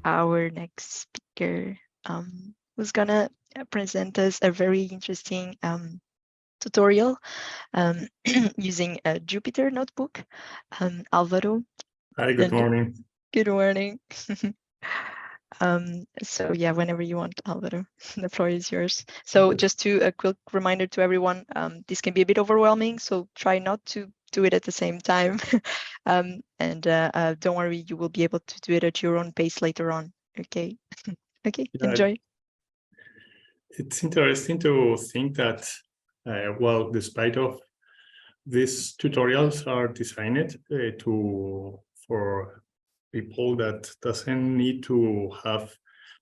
our next speaker, who's gonna present us a very interesting tutorial using a Jupyter notebook. Alvaro. Hi, good morning. Good morning. So yeah, whenever you want, Alvaro, the floor is yours. So just a quick reminder to everyone, this can be a bit overwhelming, so try not to do it at the same time. And don't worry, you will be able to do it at your own pace later on. Okay. Okay, yeah, enjoy. It's interesting to think that, well, despite of these tutorials are designed for people that doesn't need to have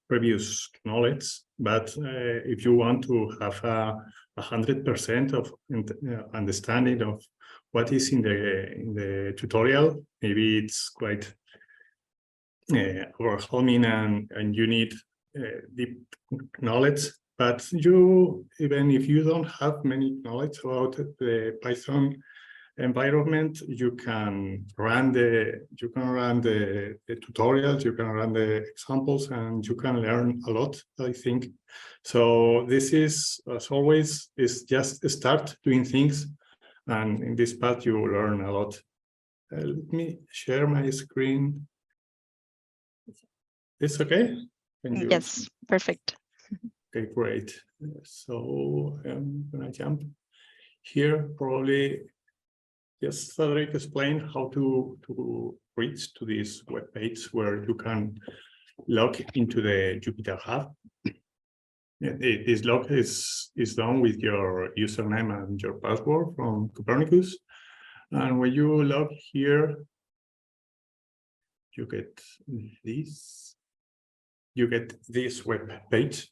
previous knowledge, but if you want to have 100% of understanding of what is in the tutorial, maybe it's quite overwhelming and you need deep knowledge. But even if you don't have many knowledge about the Python environment, you can run the tutorials, you can run the examples, and you can learn a lot, I think. So this is, as always, is just start doing things, and in this path you learn a lot. Let me share my screen. It's okay? Yes, perfect. Okay, great. So I'm gonna jump here. Probably just Frederick explain how to reach to this web page where you can log into the Jupyter Hub. This log is done with your username and your password from Copernicus. And when you log here, you get this. You get this web page.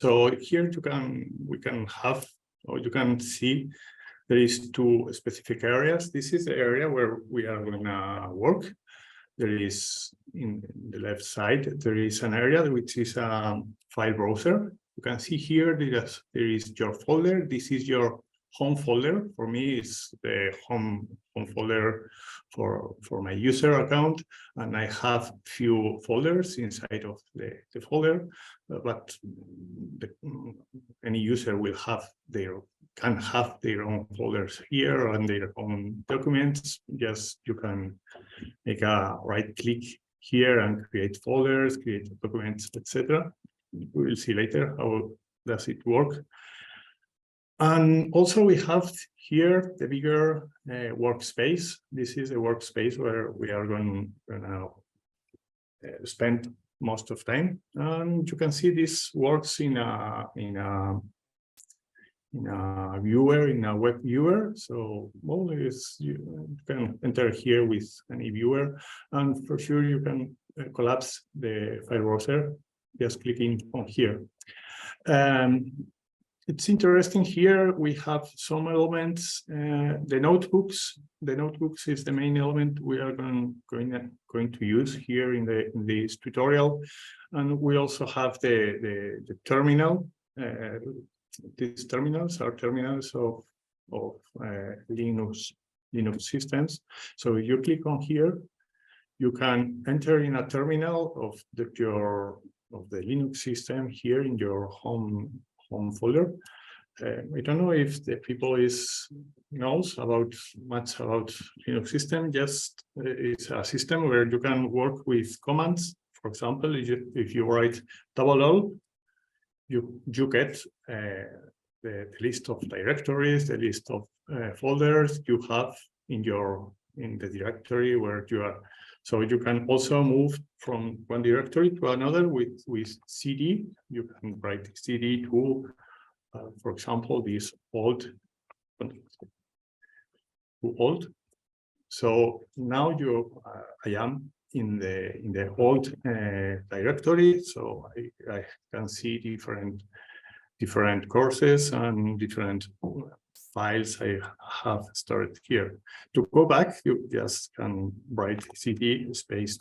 So here we can have, or you can see there is two specific areas. This is the area where we are going to work. There is, in the left side, there is an area which is a file browser. You can see here there is your folder. This is your home folder. For me, it's the home folder for my user account, and I have few folders inside of the folder, but any user can have their own folders here and their own documents. Just you can make a right click here and create folders, create documents, etc. We will see later how does it work. And also we have here the bigger workspace. This is a workspace where we are going to spend most of time. And you can see this works in a viewer, in a web viewer. So well, you can enter here with any viewer, and for sure you can collapse the file browser just clicking on here. It's interesting here, we have some elements, the notebooks is the main element we are going to use here in this tutorial. And we also have the terminal. These terminals are terminals of Linux systems. So if you click on here, you can enter in a terminal of the Linux system here in your home folder. I don't know if the people knows much about Linux system. Just it's a system where you can work with commands. For example, if you write $, you get the list of directories, the list of folders you have in the directory where you are. So you can also move from one directory to another with CD. You can write CD to, for example, this old. So now I am in the old directory. So I can see different courses and different files I have stored here. To go back, you just can write cd space ...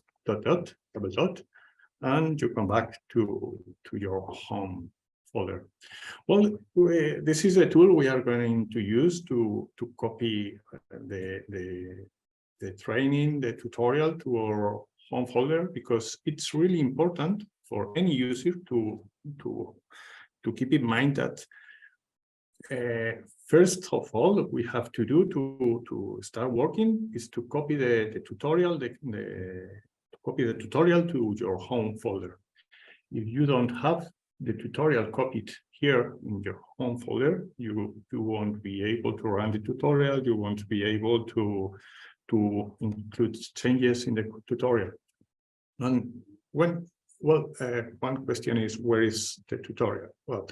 and you come back to your home folder. Well, this is a tool we are going to use to copy the training, the tutorial to our home folder, because it's really important for any user to keep in mind that first of all, we have to do to start working is to copy the tutorial, copy the tutorial to your home folder. If you don't have the tutorial copied here in your home folder, you won't be able to run the tutorial. You won't be able to include changes in the tutorial. And one question is, where is the tutorial? Well,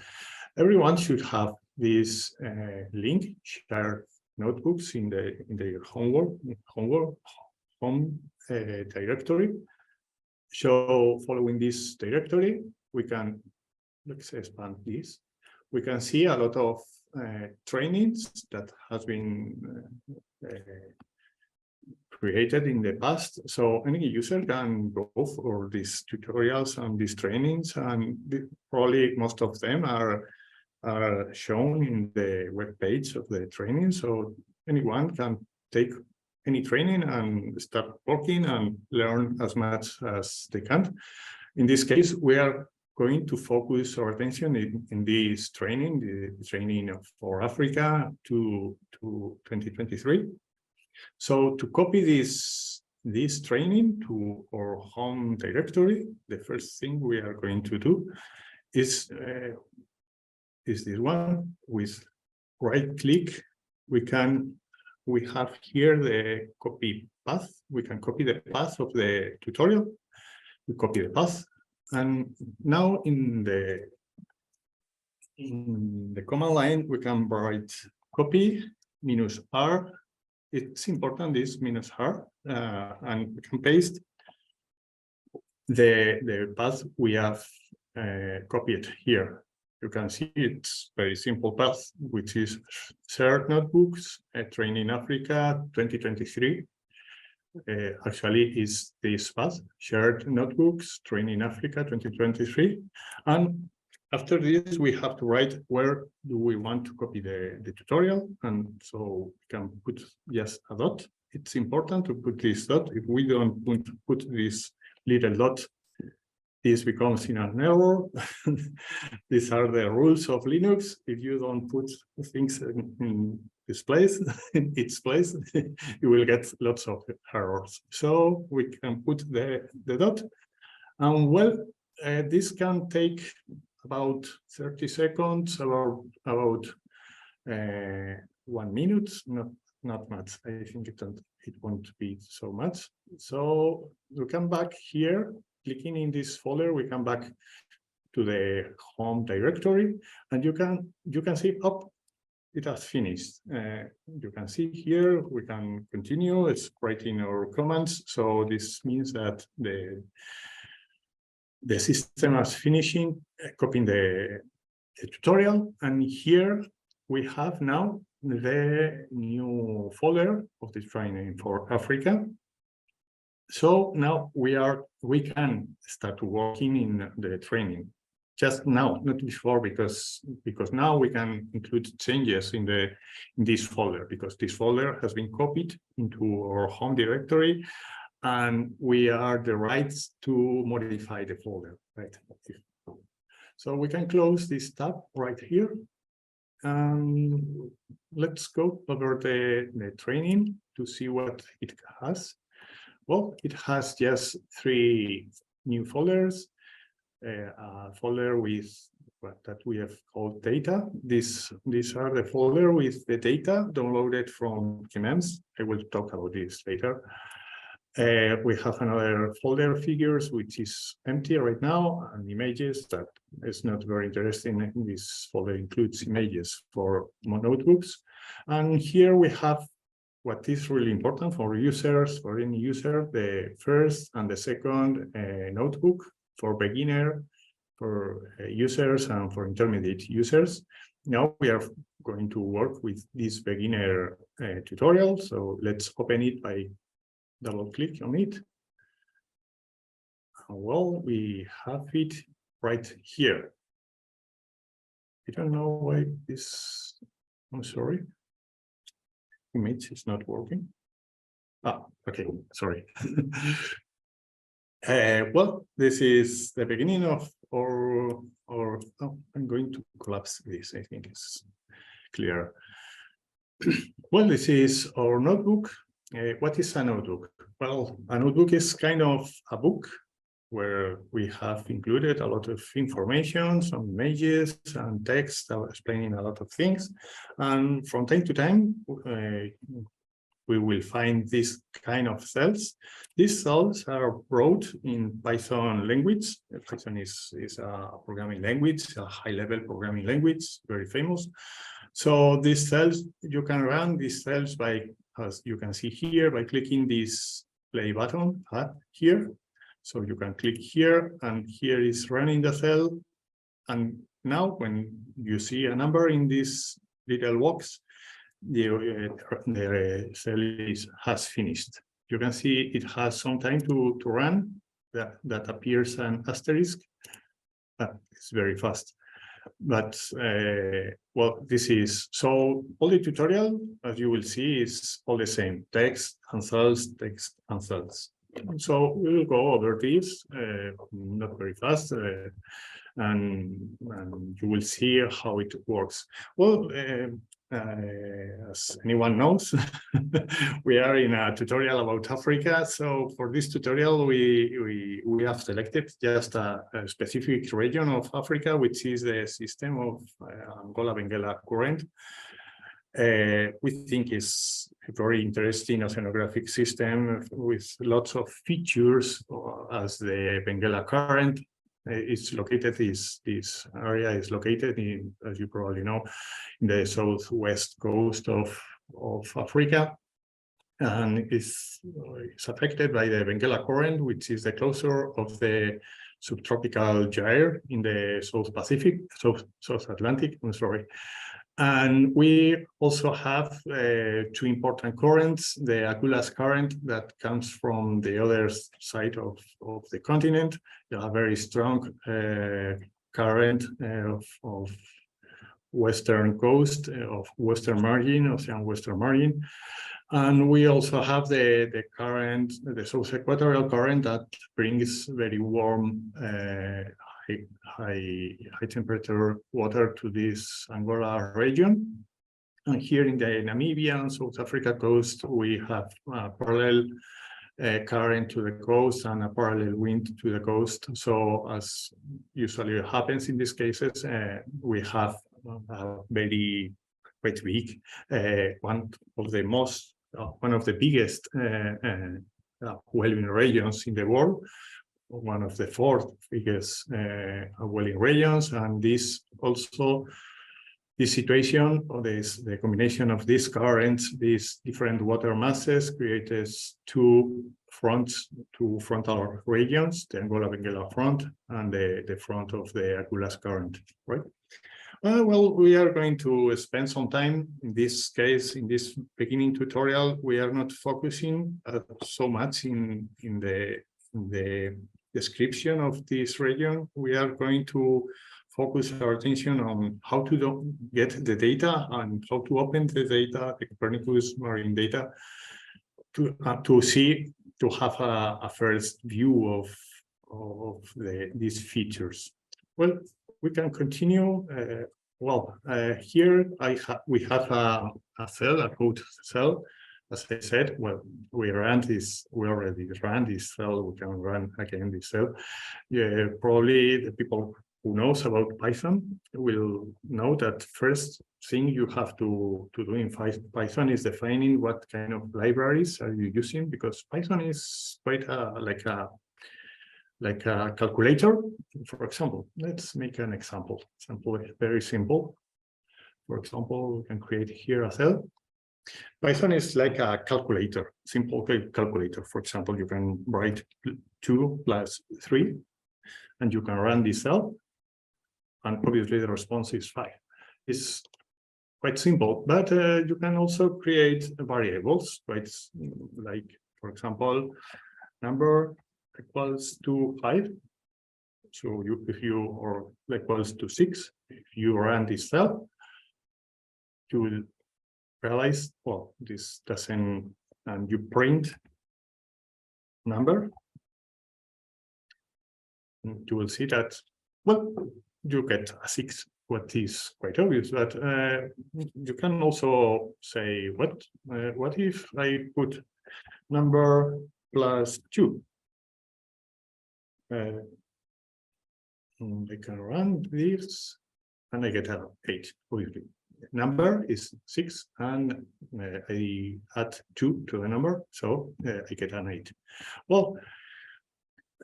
everyone should have this link, share notebooks in their home directory. So following this directory, we can, let's expand this. We can see a lot of trainings that has been created in the past. So any user can go for these tutorials and these trainings, and probably most of them are shown in the web page of the training. So anyone can take any training and start working and learn as much as they can. In this case, we are going to focus our attention in this training, the training for Africa to 2023. So to copy this training to our home directory, the first thing we are going to do is this one. With right click, we have here the copy path. We can copy the path of the tutorial. We copy the path, and now in the command line we can write copy -r. It's important, this -r, and we can paste the path we have copied here. You can see it's very simple path, which is shared notebooks, training Africa 2023. Actually is this path, shared notebooks, training Africa 2023. And after this, we have to write where do we want to copy the tutorial. And so we can put just a dot. It's important to put this dot. If we don't put this little dot, this becomes in an error. These are the rules of Linux. If you don't put things in this place, in its place, you will get lots of errors. So we can put the dot. And well, this can take about 30 seconds, about 1 minute, not much. I think it won't be so much. So we come back here. Clicking in this folder, we come back to the home directory, and you can see, oh, it has finished. You can see here, we can continue. It's writing our commands. So this means that the system is finishing copying the tutorial, and here we have now the new folder of the training for Africa. So now we can start working in the training. Just now, not before, because now we can include changes in this folder, because this folder has been copied into our home directory, and we are the rights to modify the folder, right? So we can close this tab right here. Let's go over the training to see what it has. Well, it has just 3 new folders. A folder with that we have called data. These are the folder with the data downloaded from KMEMS. I will talk about this later. We have another folder, figures, which is empty right now, and images that is not very interesting. This folder includes images for notebooks. And here we have what is really important for users, for any user, the first and the second notebook for beginner, for users, and for intermediate users. Now we are going to work with this beginner tutorial. So let's open it by double click on it. Well, we have it right here. I don't know why this, I'm sorry. Image is not working. Ah, okay, sorry. Well, this is the beginning of oh, I'm going to collapse this. I think it's clear. Well, this is our notebook. What is a notebook? Well, a notebook is kind of a book where we have included a lot of information, some images and text explaining a lot of things. And from time to time, we will find this kind of cells. These cells are wrote in Python language. Python is a programming language, a high-level programming language, very famous. So these cells, you can run these cells by, as you can see here, by clicking this play button here. So you can click here, and here is running the cell. And now when you see a number in this little box, the cell has finished. You can see it has some time to run. That appears an asterisk. It's very fast. But well, this is so all the tutorial, as you will see, is all the same: text and cells, text and cells. So we will go over this, not very fast, and you will see how it works. Well, as anyone knows, we are in a tutorial about Africa. So for this tutorial, we have selected just a specific region of Africa, which is the system of Angola-Benguela current. We think is a very interesting oceanographic system with lots of features, as the Benguela current. It's located, this area is located in, as you probably know, in the southwest coast of Africa, and it's affected by the Benguela current, which is the closure of the subtropical gyre in the South Pacific, South Atlantic, I'm sorry. And we also have two important currents: the Agulhas current that comes from the other side of the continent. You have a very strong current of western coast, of western margin, ocean western margin. And we also have the current, the South Equatorial current, that brings very warm high temperature water to this Angola region. And here in the Namibia and South Africa coast, we have a parallel current to the coast and a parallel wind to the coast. So as usually happens in these cases, we have a very quite big, one of the biggest whaling regions in the world, one of the fourth biggest whaling regions. And this also, this situation, or the combination of these currents, these different water masses, creates two frontal regions: the Angola-Benguela front and the front of the Agulhas current, right? Well, we are going to spend some time in this case, in this beginning tutorial. We are not focusing so much in the description of this region. We are going to focus our attention on how to get the data and how to open the data, the Copernicus marine data, to have a first view of these features. Well, we can continue. Here we have a cell, a code cell. As I said, well, we already ran this cell. We can run again this cell. Yeah, probably the people who knows about Python will know that first thing you have to do in Python is defining what kind of libraries are you using, because Python is quite like a calculator. For example, let's make an example. Very simple. For example, we can create here a cell. Python is like a calculator, simple calculator. For example, you can write 2 plus 3, and you can run this cell, and obviously the response is 5. It's quite simple, but you can also create variables, right? Like, for example, number equals to 5. So or equals to 6. If you run this cell, you will realize, well, this doesn't, and you print number, you will see that, well, you get a 6, what is quite obvious, but you can also say, what if I put number plus 2? I can run this and I get an 8, obviously. Number is 6 and I add 2 to the number, so I get an 8. Well,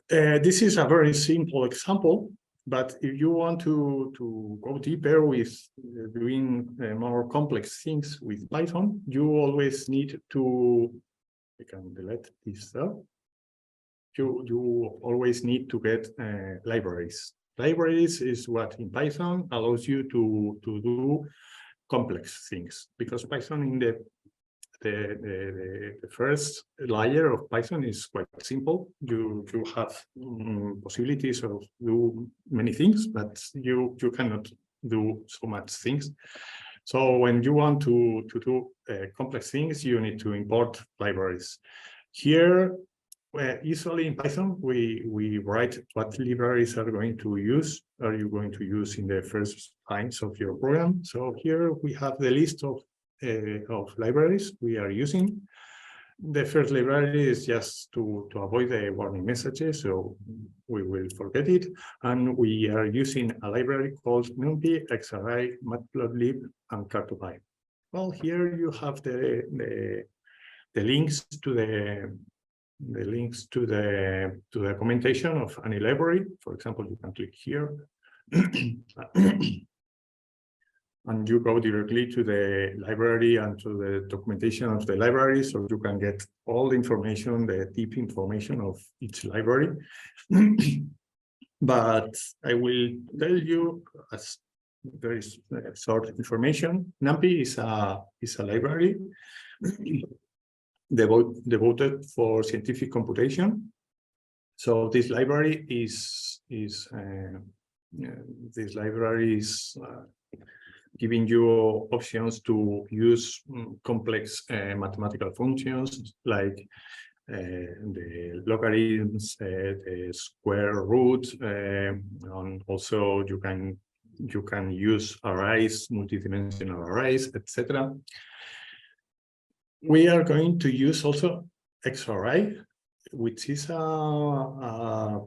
this is a very simple example, but if you want to go deeper with doing more complex things with Python, you always need to, I can delete this stuff. You always need to get libraries. Libraries is what in Python allows you to do complex things, because Python in the first layer of Python is quite simple. You have possibilities of do many things, but you cannot do so much things. So when you want to do complex things, you need to import libraries. Here, usually in Python, we write what libraries are you going to use in the first lines of your program. So here we have the list of libraries we are using. The first library is just to avoid the warning messages, so we will forget it. And we are using a library called NumPy, XRI, Matplotlib, and Cartopy. Well, here you have the links to the documentation of any library. For example, you can click here and you go directly to the library and to the documentation of the library, so you can get all the information, the deep information of each library. But I will tell you, as very short information, NumPy is a library devoted for scientific computation. So this library is giving you options to use complex mathematical functions like the logarithms, the square root, and also you can use arrays, multidimensional arrays, etc. We are going to use also XRI, which is a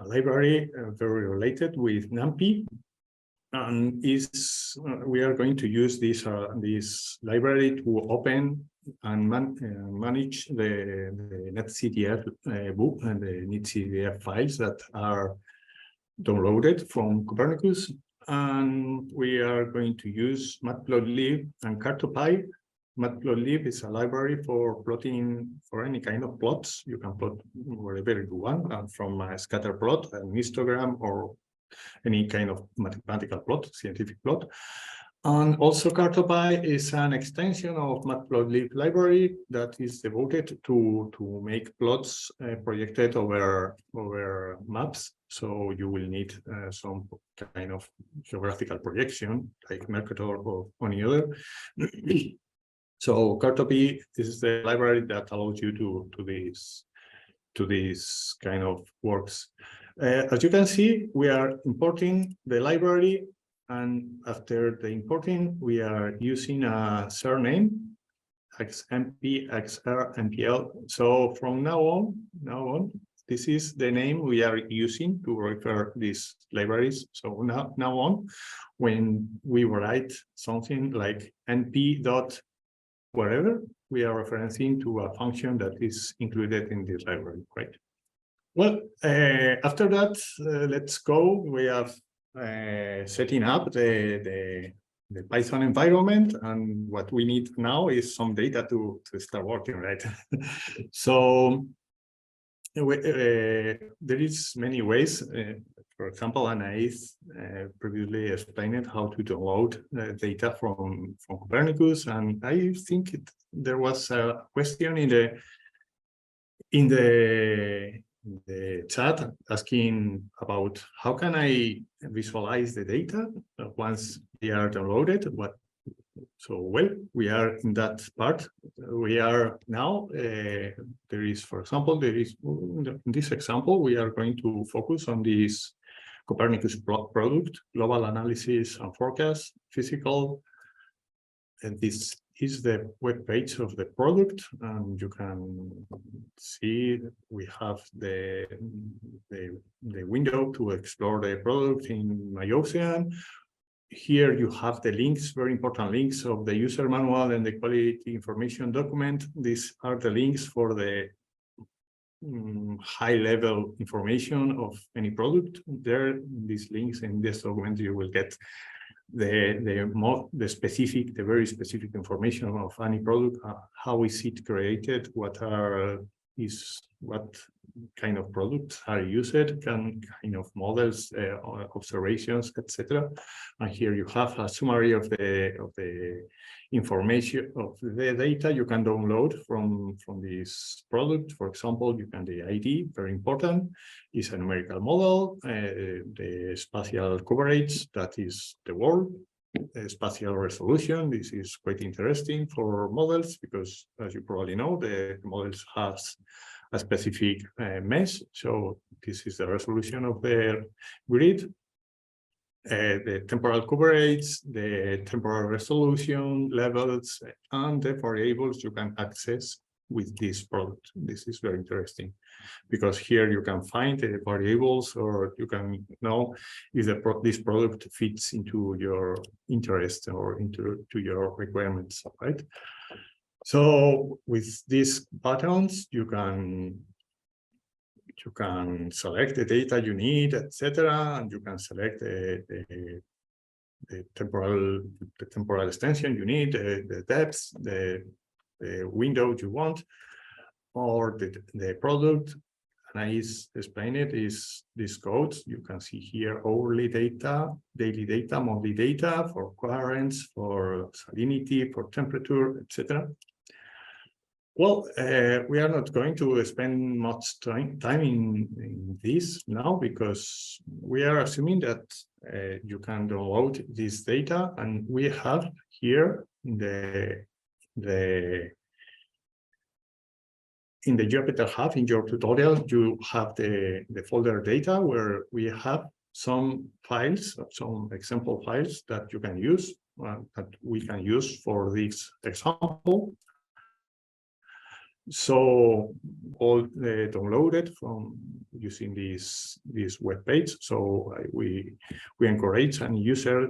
library very related with NumPy, and we are going to use this library to open and manage the NetCDF book and the NetCDF files that are downloaded from Copernicus. And we are going to use Matplotlib and Cartopy. Matplotlib is a library for plotting, for any kind of plots. You can plot wherever you want, from a scatter plot, an histogram, or any kind of mathematical plot, scientific plot. And also Cartopy is an extension of Matplotlib library that is devoted to make plots projected over maps. So you will need some kind of geographical projection like Mercator or any other. So Cartopy is the library that allows you to this kind of works. As you can see, we are importing the library, and after the importing, we are using a surname, XMP, XR, MPL. So from now on, this is the name we are using to refer these libraries. So now on, when we write something like np dot wherever, we are referencing to a function that is included in this library, right? Well, after that, let's go. We have setting up the Python environment, and what we need now is some data to start working, right? So there is many ways. For example, Anais previously explained how to download data from Copernicus, and I think there was a question in the chat asking about how can I visualize the data once they are downloaded. So well, we are in that part. We are now, there is, for example, there is, in this example, we are going to focus on this Copernicus product, global analysis and forecast, physical. And this is the web page of the product, and you can see we have the window to explore the product in my ocean. Here you have the links, very important links of the user manual and the quality information document. These are the links for the high-level information of any product. There, these links in this document, you will get the very specific information of any product, how is it created, what kind of products are used, kind of models, observations, etc. And here you have a summary of the information of the data you can download from this product. For example, you can the ID, very important, is a numerical model, the spatial coverage, that is the world, spatial resolution. This is quite interesting for models because, as you probably know, the models has a specific mesh. So this is the resolution of the grid, the temporal coverage, the temporal resolution levels, and the variables you can access with this product. This is very interesting because here you can find the variables, or you can know if this product fits into your interest or into your requirements, right? So with these buttons, you can select the data you need, etc., and you can select the temporal extension you need, the depth, the window you want, or the product. And I explain it is these codes. You can see here hourly data, daily data, monthly data for currents, for salinity, for temperature, etc. Well, we are not going to spend much time in this now because we are assuming that you can download this data, and we have here in the Jupyter Hub, in your tutorial, you have the folder data where we have some files, some example files that you can use, that we can use for this example. So all downloaded from using this web page. So we encourage any user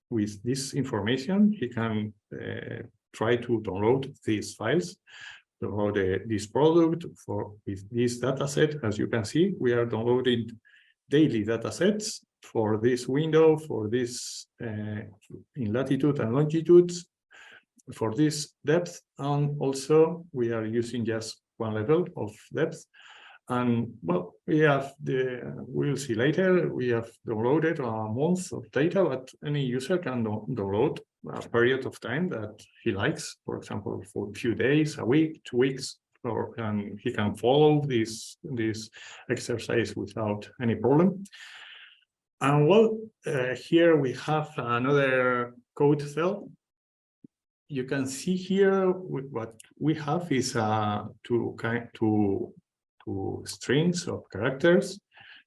with this information, he can try to download these files, download this product with this data set. As you can see, we are downloading daily data sets for this window, for this in latitude and longitudes, for this depth, and also we are using just one level of depth. And well, we'll see later, we have downloaded a month of data, but any user can download a period of time that he likes, for example, for a few days, a week, 2 weeks, and he can follow this exercise without any problem. And well, here we have another code cell. You can see here what we have is two strings of characters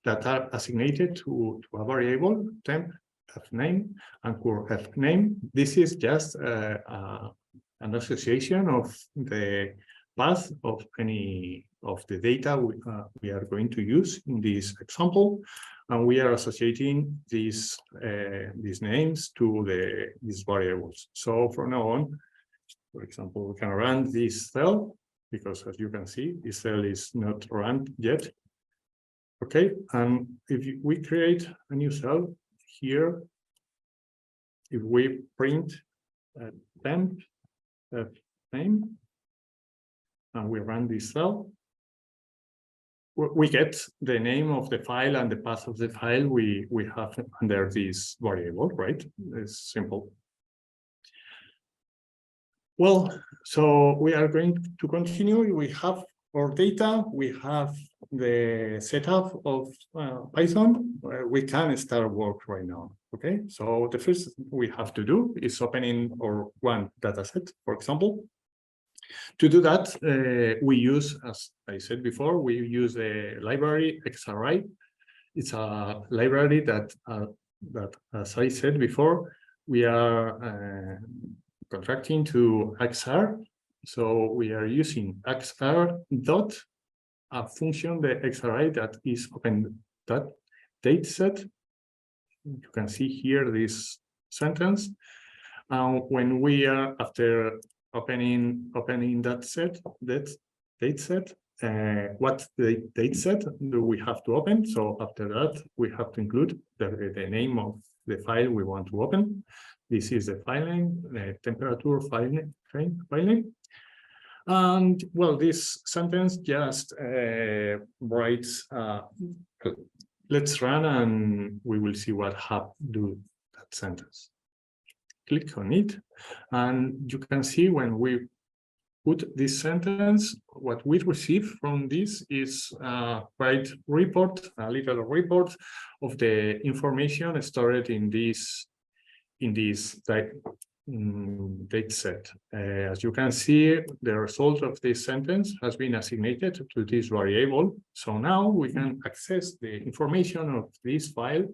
that are assigned to a variable, temp fname and cur fname. This is just an association of the path of any of the data we are going to use in this example, and we are associating these names to these variables. So from now on, for example, we can run this cell, because as you can see, this cell is not run yet. Okay, and if we create a new cell here, if we print temp name and we run this cell, we get the name of the file and the path of the file we have under this variable, right? It's simple. Well, so we are going to continue. We have our data, we have the setup of Python, we can start work right now. Okay, so the first we have to do is opening our one dataset, for example. To do that, we use, as I said before, we use a library XRI. It's a library that, as I said before, we are contracting to XR. So we are using XR dot a function, the XRI, that is open that dataset. You can see here this sentence. When we are after opening that dataset, what the dataset do we have to open? So after that, we have to include the name of the file we want to open. This is the file name, the temperature file name. And well, this sentence just writes, let's run and we will see what do that sentence. Click on it, and you can see when we put this sentence, what we receive from this is a little report of the information stored in this dataset. As you can see, the result of this sentence has been assigned to this variable. So now we can access the information of this file,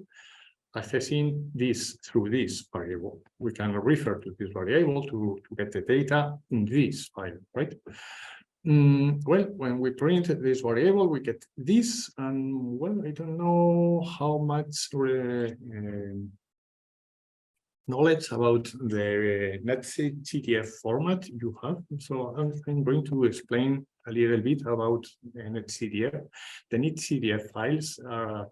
accessing this through this variable. We can refer to this variable to get the data in this file, right? Well, when we print this variable, we get this, and well, I don't know how much knowledge about the NetCDF format you have. So I'm going to explain a little bit about the NetCDF. The NetCDF files are a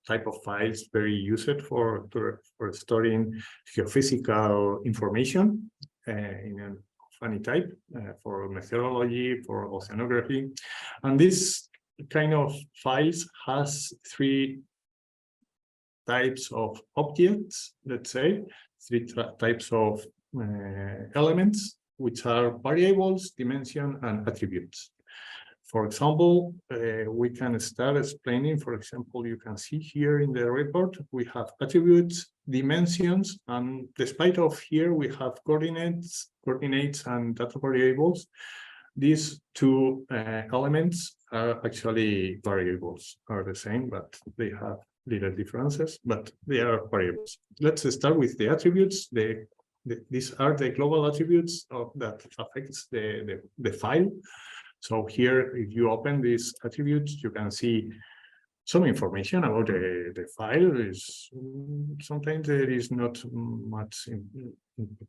type of files very used for storing geophysical information in a funny type for methodology, for oceanography. And this kind of files has three types of objects, let's say, three types of elements, which are variables, dimension, and attributes. For example, we can start explaining, for example, you can see here in the report, we have attributes, dimensions, and despite of here, we have coordinates and data variables. These two elements are actually variables, are the same, but they have little differences, but they are variables. Let's start with the attributes. These are the global attributes that affects the file. So here, if you open these attributes, you can see some information about the file. Sometimes there is not much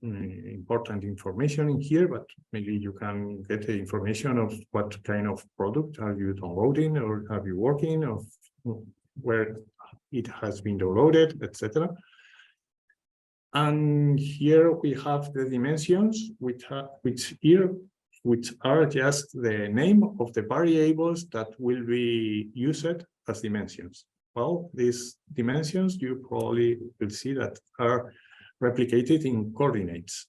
important information in here, but maybe you can get the information of what kind of product are you downloading or are you working, of where it has been downloaded, etc. And here we have the dimensions, which are just the name of the variables that will be used as dimensions. Well, these dimensions, you probably will see that are replicated in coordinates.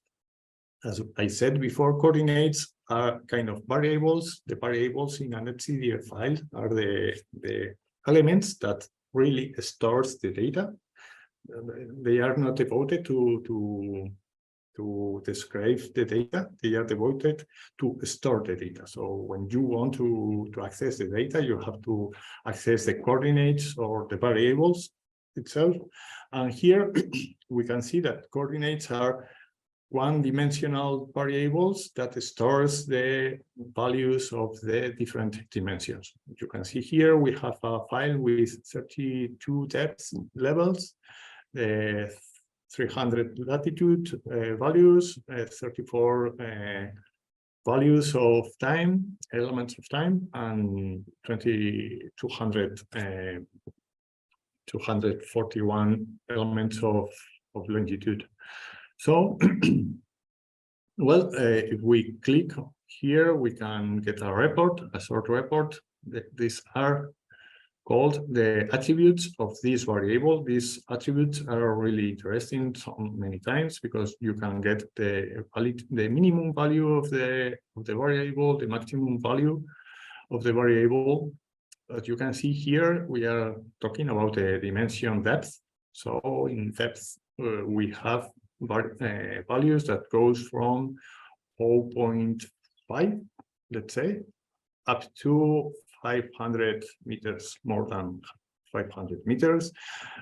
As I said before, coordinates are kind of variables. The variables in an NetCDF file are the elements that really stores the data. They are not devoted to describe the data. They are devoted to store the data. So when you want to access the data, you have to access the coordinates or the variables itself. And here we can see that coordinates are one-dimensional variables that stores the values of the different dimensions. You can see here we have a file with 32 depth levels, 300 latitude values, 34 values of time, elements of time, and 241 elements of longitude. So, well, if we click here, we can get a report, a short report. These are called the attributes of this variable. These attributes are really interesting many times because you can get the minimum value of the variable, the maximum value of the variable, as you can see here, we are talking about the dimension depth. So in depth, we have values that goes from 0.5, let's say, up to 500 meters, more than 500 meters.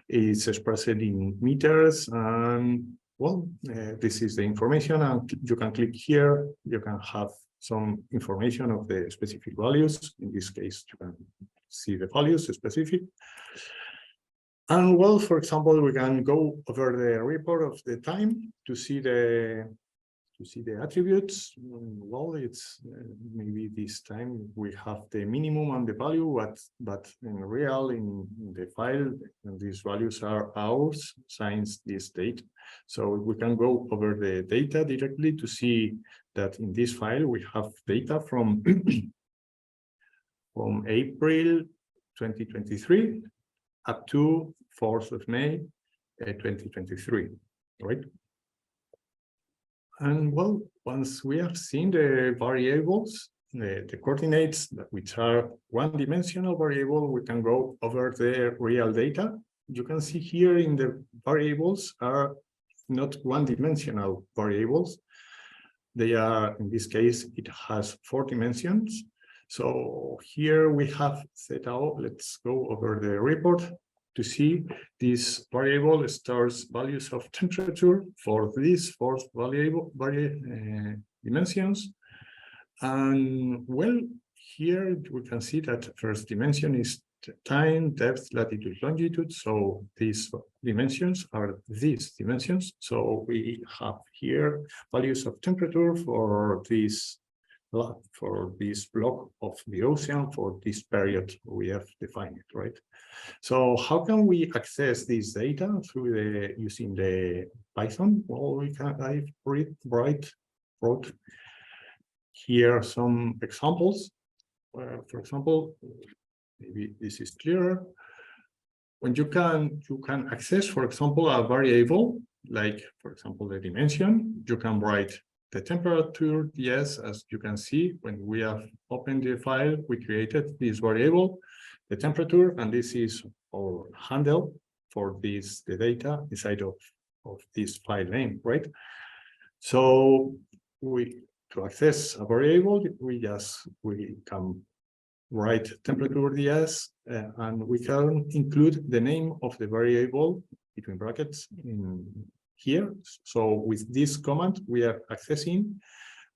It's expressed in meters, and well, this is the information, and you can click here. You can have some information of the specific values. In this case, you can see the values specific. And well, for example, we can go over the report of the time to see the attributes. Well, it's maybe this time we have the minimum and the value, but in real, in the file, these values are ours since this date. So we can go over the data directly to see that in this file we have data from from April 2023 up to 4th of May 2023, right? And well, once we have seen the variables, the coordinates, which are one-dimensional variable, we can go over the real data. You can see here in the variables are not one-dimensional variables. They are, in this case, it has 4 dimensions. So here we have set out, let's go over the report to see this variable stores values of temperature for these 4 dimensions. And well, here we can see that first dimension is time, depth, latitude, longitude. So these dimensions are these dimensions. So we have here values of temperature for this block of the ocean for this period we have defined it, right? So how can we access this data through using the Python? Well, we can wrote here some examples. For example, maybe this is clearer. When you can access, for example, a variable like, for example, the dimension, you can write the temperature, yes, as you can see, when we have opened the file, we created this variable, the temperature, and this is our handle for the data inside of this file name, right? So to access a variable, we can write temperature ds, and we can include the name of the variable between brackets in here. So with this command, we are accessing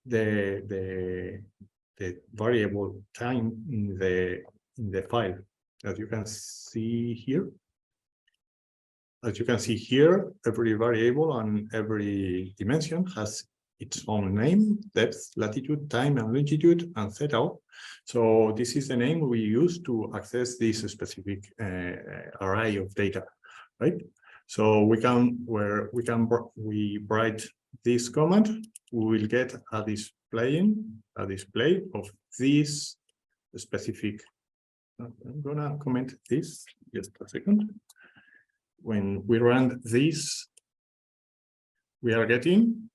the variable time in the file, as you can see here. As you can see here, every variable and every dimension has its own name, depth, latitude, time, and longitude, and theta. So this is the name we use to access this specific array of data, right? So we write this command, we will get a display of this specific. I'm gonna comment this just a second. When we run this, we are getting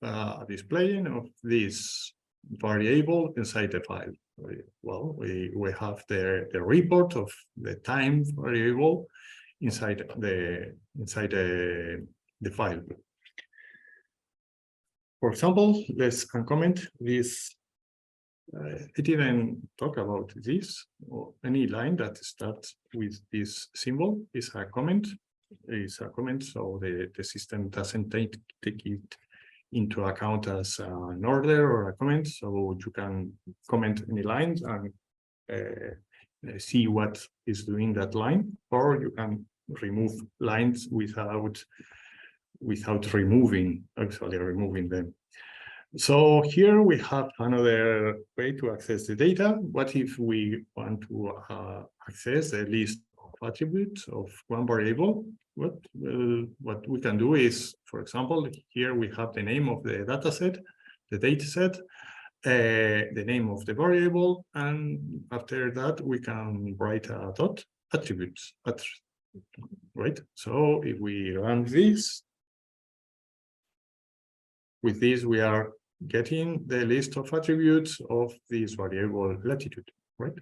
a displaying of this variable inside the file. Well, we have the report of the time variable inside the file. For example, let's comment this. I didn't talk about this, or any line that starts with this symbol is a comment. So the system doesn't take it into account as an order or a comment. So you can comment any lines and see what is doing that line, or you can remove lines without removing them. So here we have another way to access the data. What if we want to access a list of attributes of one variable? What we can do is, for example, here we have the name of the dataset, the dataset, the name of the variable, and after that we can write a dot attributes, right? So if we run this, with this we are getting the list of attributes of this variable latitude, right?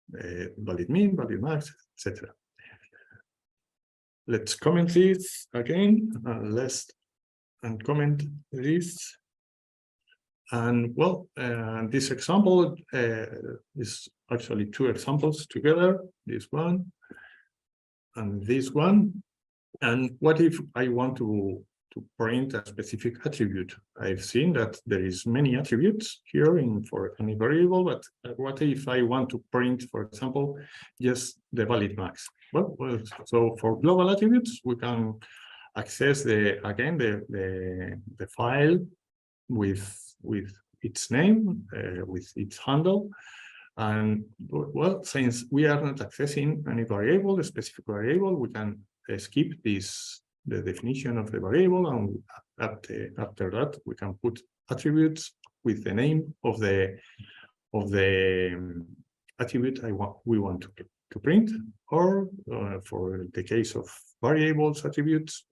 valid mean, valid max, etc. Let's comment this again. Let's comment this. And well, this example is actually two examples together, this one and this one. And what if I want to print a specific attribute? I've seen that there is many attributes here for any variable, but what if I want to print, for example, just the valid max? Well, so for global attributes, we can access the file with its name, with its handle. And well, since we are not accessing any variable, a specific variable, we can skip the definition of the variable, and after that we can put attributes with the name of the attribute we want to print. Or for the case of variables attributes,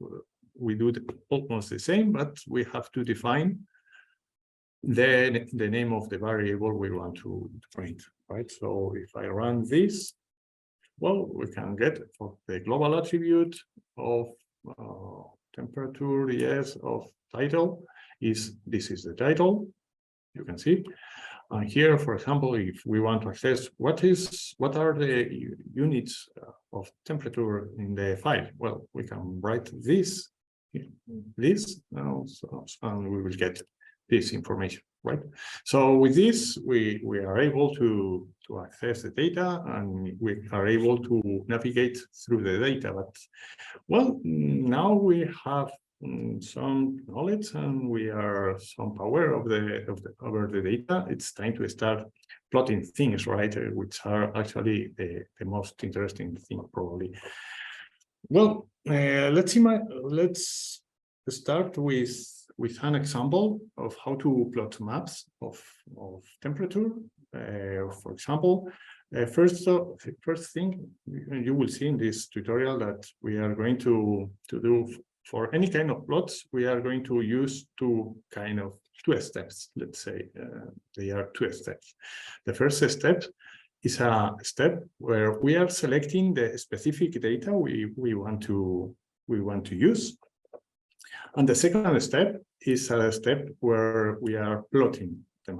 we do almost the same, but we have to define the name of the variable we want to print, right? So if I run this, well, we can get for the global attribute of temperature, yes, of title, this is the title, you can see. And here, for example, if we want to access what are the units of temperature in the file, well, we can write this, and we will get this information, right? So with this, we are able to access the data, and we are able to navigate through the data. But well, now we have some knowledge and we are some power over the data. It's time to start plotting things, right? Which are actually the most interesting thing, probably. Well, let's start with an example of how to plot maps of temperature. For example, first thing you will see in this tutorial that we are going to do for any kind of plots, we are going to use two steps. Let's say they are two steps. The first step is a step where we are selecting the specific data we want to use. And the second step is a step where we are plotting the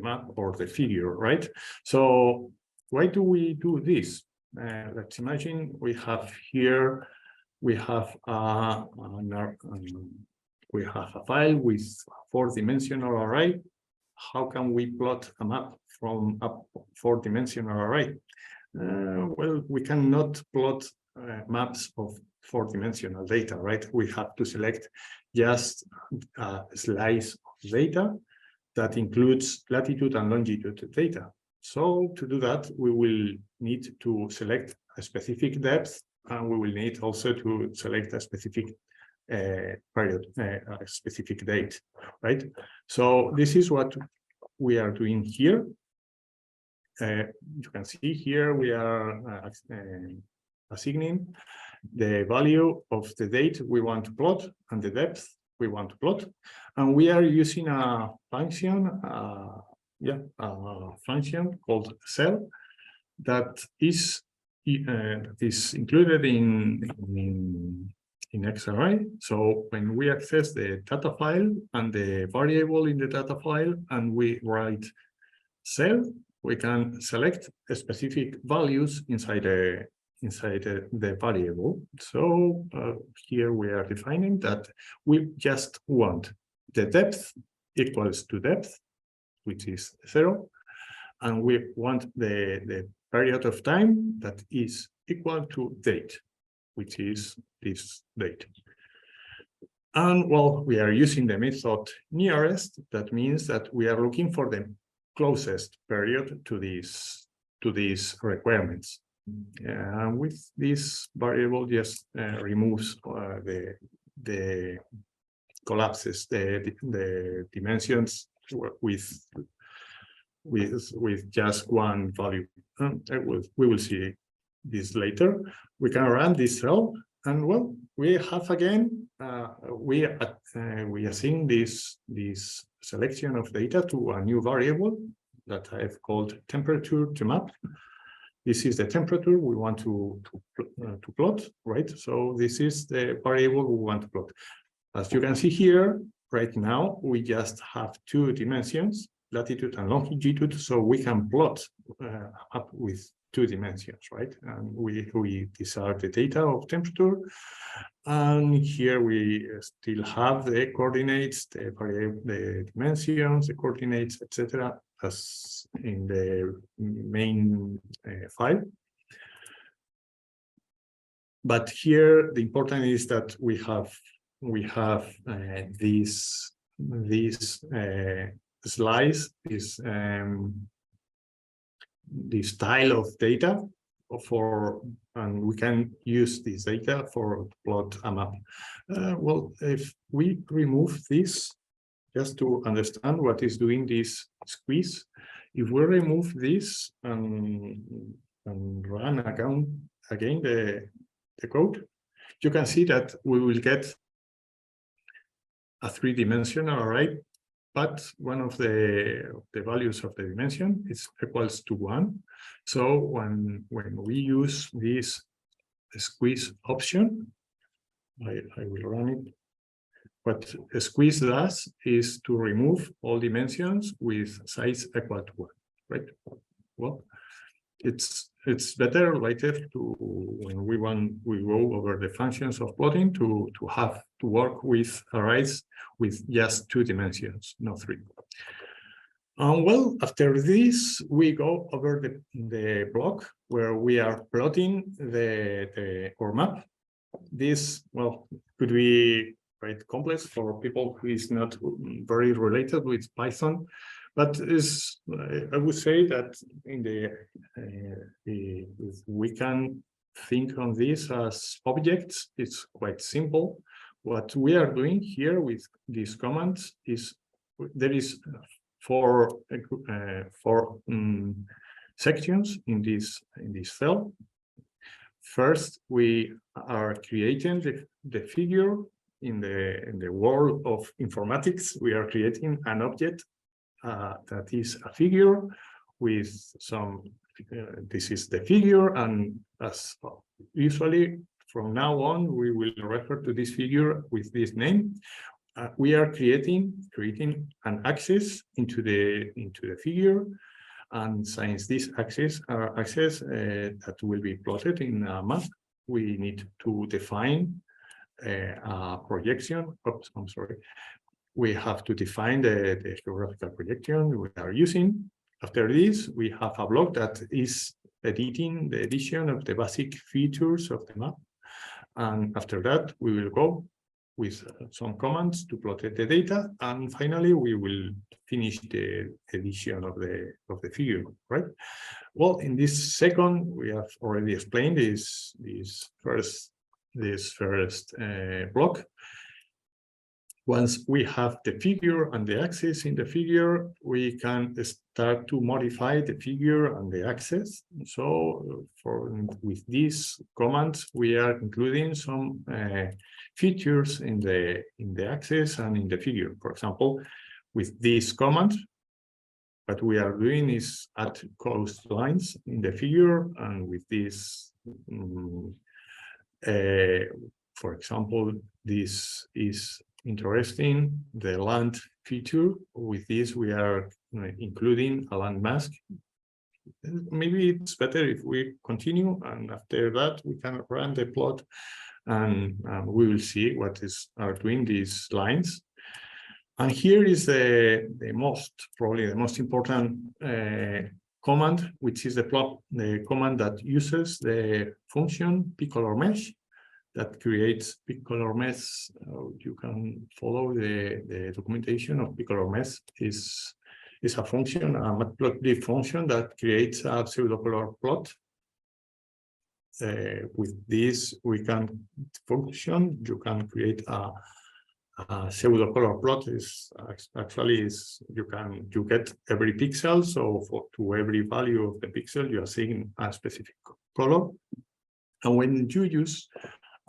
map or the figure, right? So why do we do this? Let's imagine we have here, we have a file with a 4-dimensional array. How can we plot a map from a 4-dimensional array? Well, we cannot plot maps of 4-dimensional data, right? We have to select just a slice of data that includes latitude and longitude data. So to do that, we will need to select a specific depth, and we will need also to select a specific period, a specific date, right? So this is what we are doing here. You can see here we are assigning the value of the date we want to plot and the depth we want to plot, and we are using a function, a function called cell that is included in XRI. So when we access the data file and the variable in the data file, and we write cell, we can select specific values inside the variable. So here we are defining that we just want the depth equals to depth, which is 0, and we want the period of time that is equal to date, which is this date. And well, we are using the method nearest. That means that we are looking for the closest period to these requirements. And with this variable, just removes the collapses the dimensions with just one value. We will see this later. We can run this cell, and well, we have again we assign this selection of data to a new variable that I've called temperature to map. This is the temperature we want to plot, right? So this is the variable we want to plot. As you can see here, right now, we just have 2 dimensions, latitude and longitude, so we can plot up with 2 dimensions, right? And these are the data of temperature. And here we still have the coordinates, the dimensions, the coordinates, etc., as in the main file. But here the important is that we have these slice, this style of data and we can use this data for plot a map. Well, if we remove this, just to understand what is doing this squeeze, if we remove this and run again the code, you can see that we will get a 3-dimensional array, but one of the values of the dimension is equals to 1. So when we use this squeeze option, I will run it. What a squeeze does is to remove all dimensions with size equal to 1, right? Well, it's better later when we go over the functions of plotting to have to work with arrays with just 2 dimensions, not 3. Well, after this, we go over the block where we are plotting our map. This, well, could be quite complex for people who is not very related with Python, but I would say that we can think on this as objects. It's quite simple. What we are doing here with these commands is there is four sections in this cell. First, we are creating the figure in the world of informatics. We are creating an object that is a figure with some. This is the figure, and as usually from now on, we will refer to this figure with this name. We are creating an axis into the figure, and since this axis are axes that will be plotted in a map, we need to define a projection. Oops, I'm sorry. We have to define the geographical projection we are using. After this, we have a block that is editing the edition of the basic features of the map. And after that, we will go with some commands to plot the data, and finally we will finish the edition of the figure, right? Well, in this second, we have already explained this first block. Once we have the figure and the axis in the figure, we can start to modify the figure and the axis. So with these commands, we are including some features in the axis and in the figure. For example, with this command, what we are doing is add coastlines in the figure, and with this, for example, this is interesting, the land feature. With this, we are including a land mask. Maybe it's better if we continue, and after that, we can run the plot, and we will see what are doing these lines. And here is probably the most important command, which is the command that uses the function pcolormesh, that creates pcolormesh. You can follow the documentation of pcolormesh. Is a function, a matplotlib function that creates a pseudocolor plot. With this, you can create a pseudocolor plot. You get every pixel. So to every value of the pixel, you are seeing a specific color. And when you use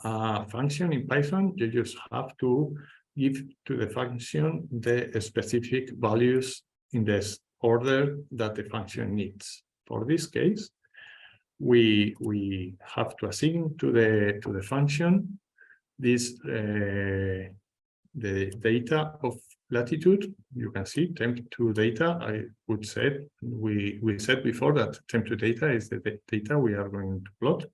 a function in Python, you just have to give to the function the specific values in this order that the function needs. For this case, we have to assign to the function this the data of latitude. You can see temp to data. I would say we said before that temp to data is the data we are going to plot.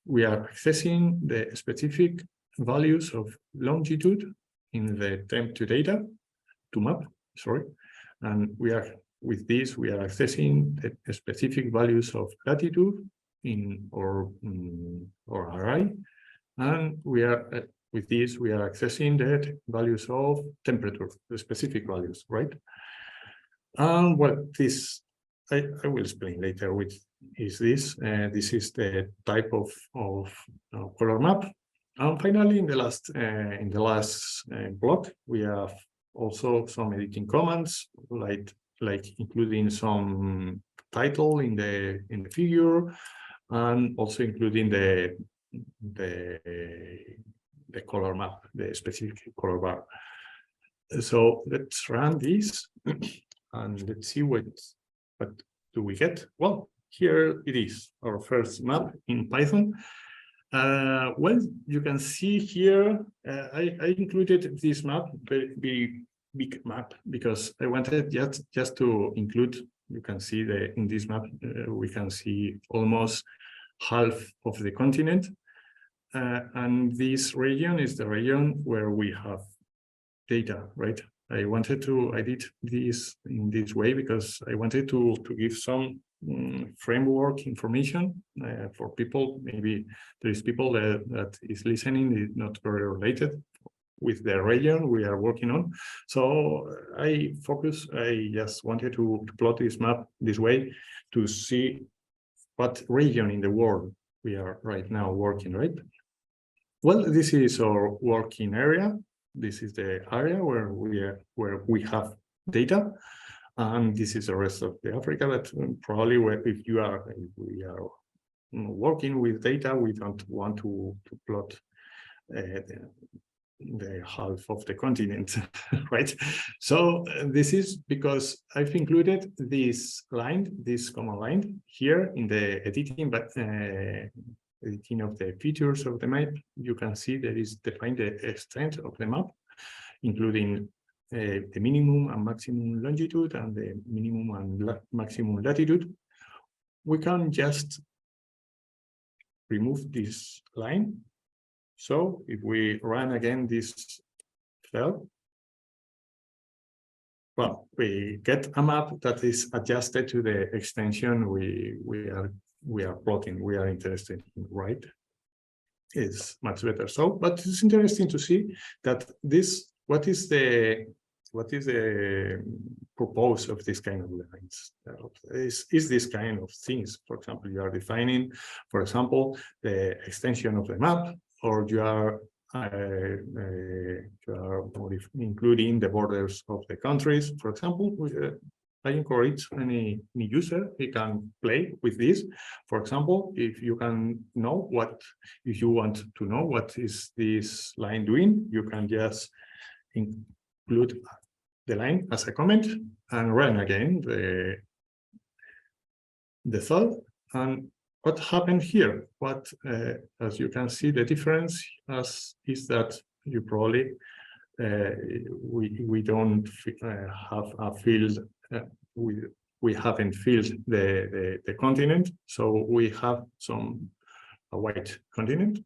We are accessing the specific values of longitude in the temp to data to map, sorry, and we are with this we are accessing the specific values of latitude in our array, and we are with this we are accessing the values of temperature, the specific values, right? And well, this I will explain later which is this. This is the type of color map. And finally, in the last block, we have also some editing commands, like including some title in the figure, and also including the color map, the specific color bar. So let's run this and let's see what do we get. Well, here it is, our first map in Python. Well, you can see here, I included this map, very big map, because I wanted just to include, you can see in this map, we can see almost half of the continent. And this region is the region where we have data, right? I did this in this way because I wanted to give some framework information for people. Maybe there is people that is listening, not very related with the region we are working on. So I just wanted to plot this map this way to see what region in the world we are right now working, right? Well, this is our working area. This is the area where we have data, and this is the rest of the Africa. But probably if we are working with data, we don't want to plot the half of the continent, right? So this is because I've included this line, this command line here in the editing, but editing of the features of the map. You can see there is defined the extent of the map, including the minimum and maximum longitude and the minimum and maximum latitude. We can just remove this line. So if we run again this cell, well, we get a map that is adjusted to the extension we are plotting, we are interested in, right? It's much better. So, but it's interesting to see that what is the purpose of this kind of lines? Is this kind of things? For example, you are defining, for example, the extension of the map, or you are including the borders of the countries. For example, I encourage any user, he can play with this. For example, if you want to know what is this line doing, you can just include the line as a comment and run again the thought. And what happened here? As you can see, the difference is that you probably we don't have a field. We haven't filled the continent, so we have a white continent.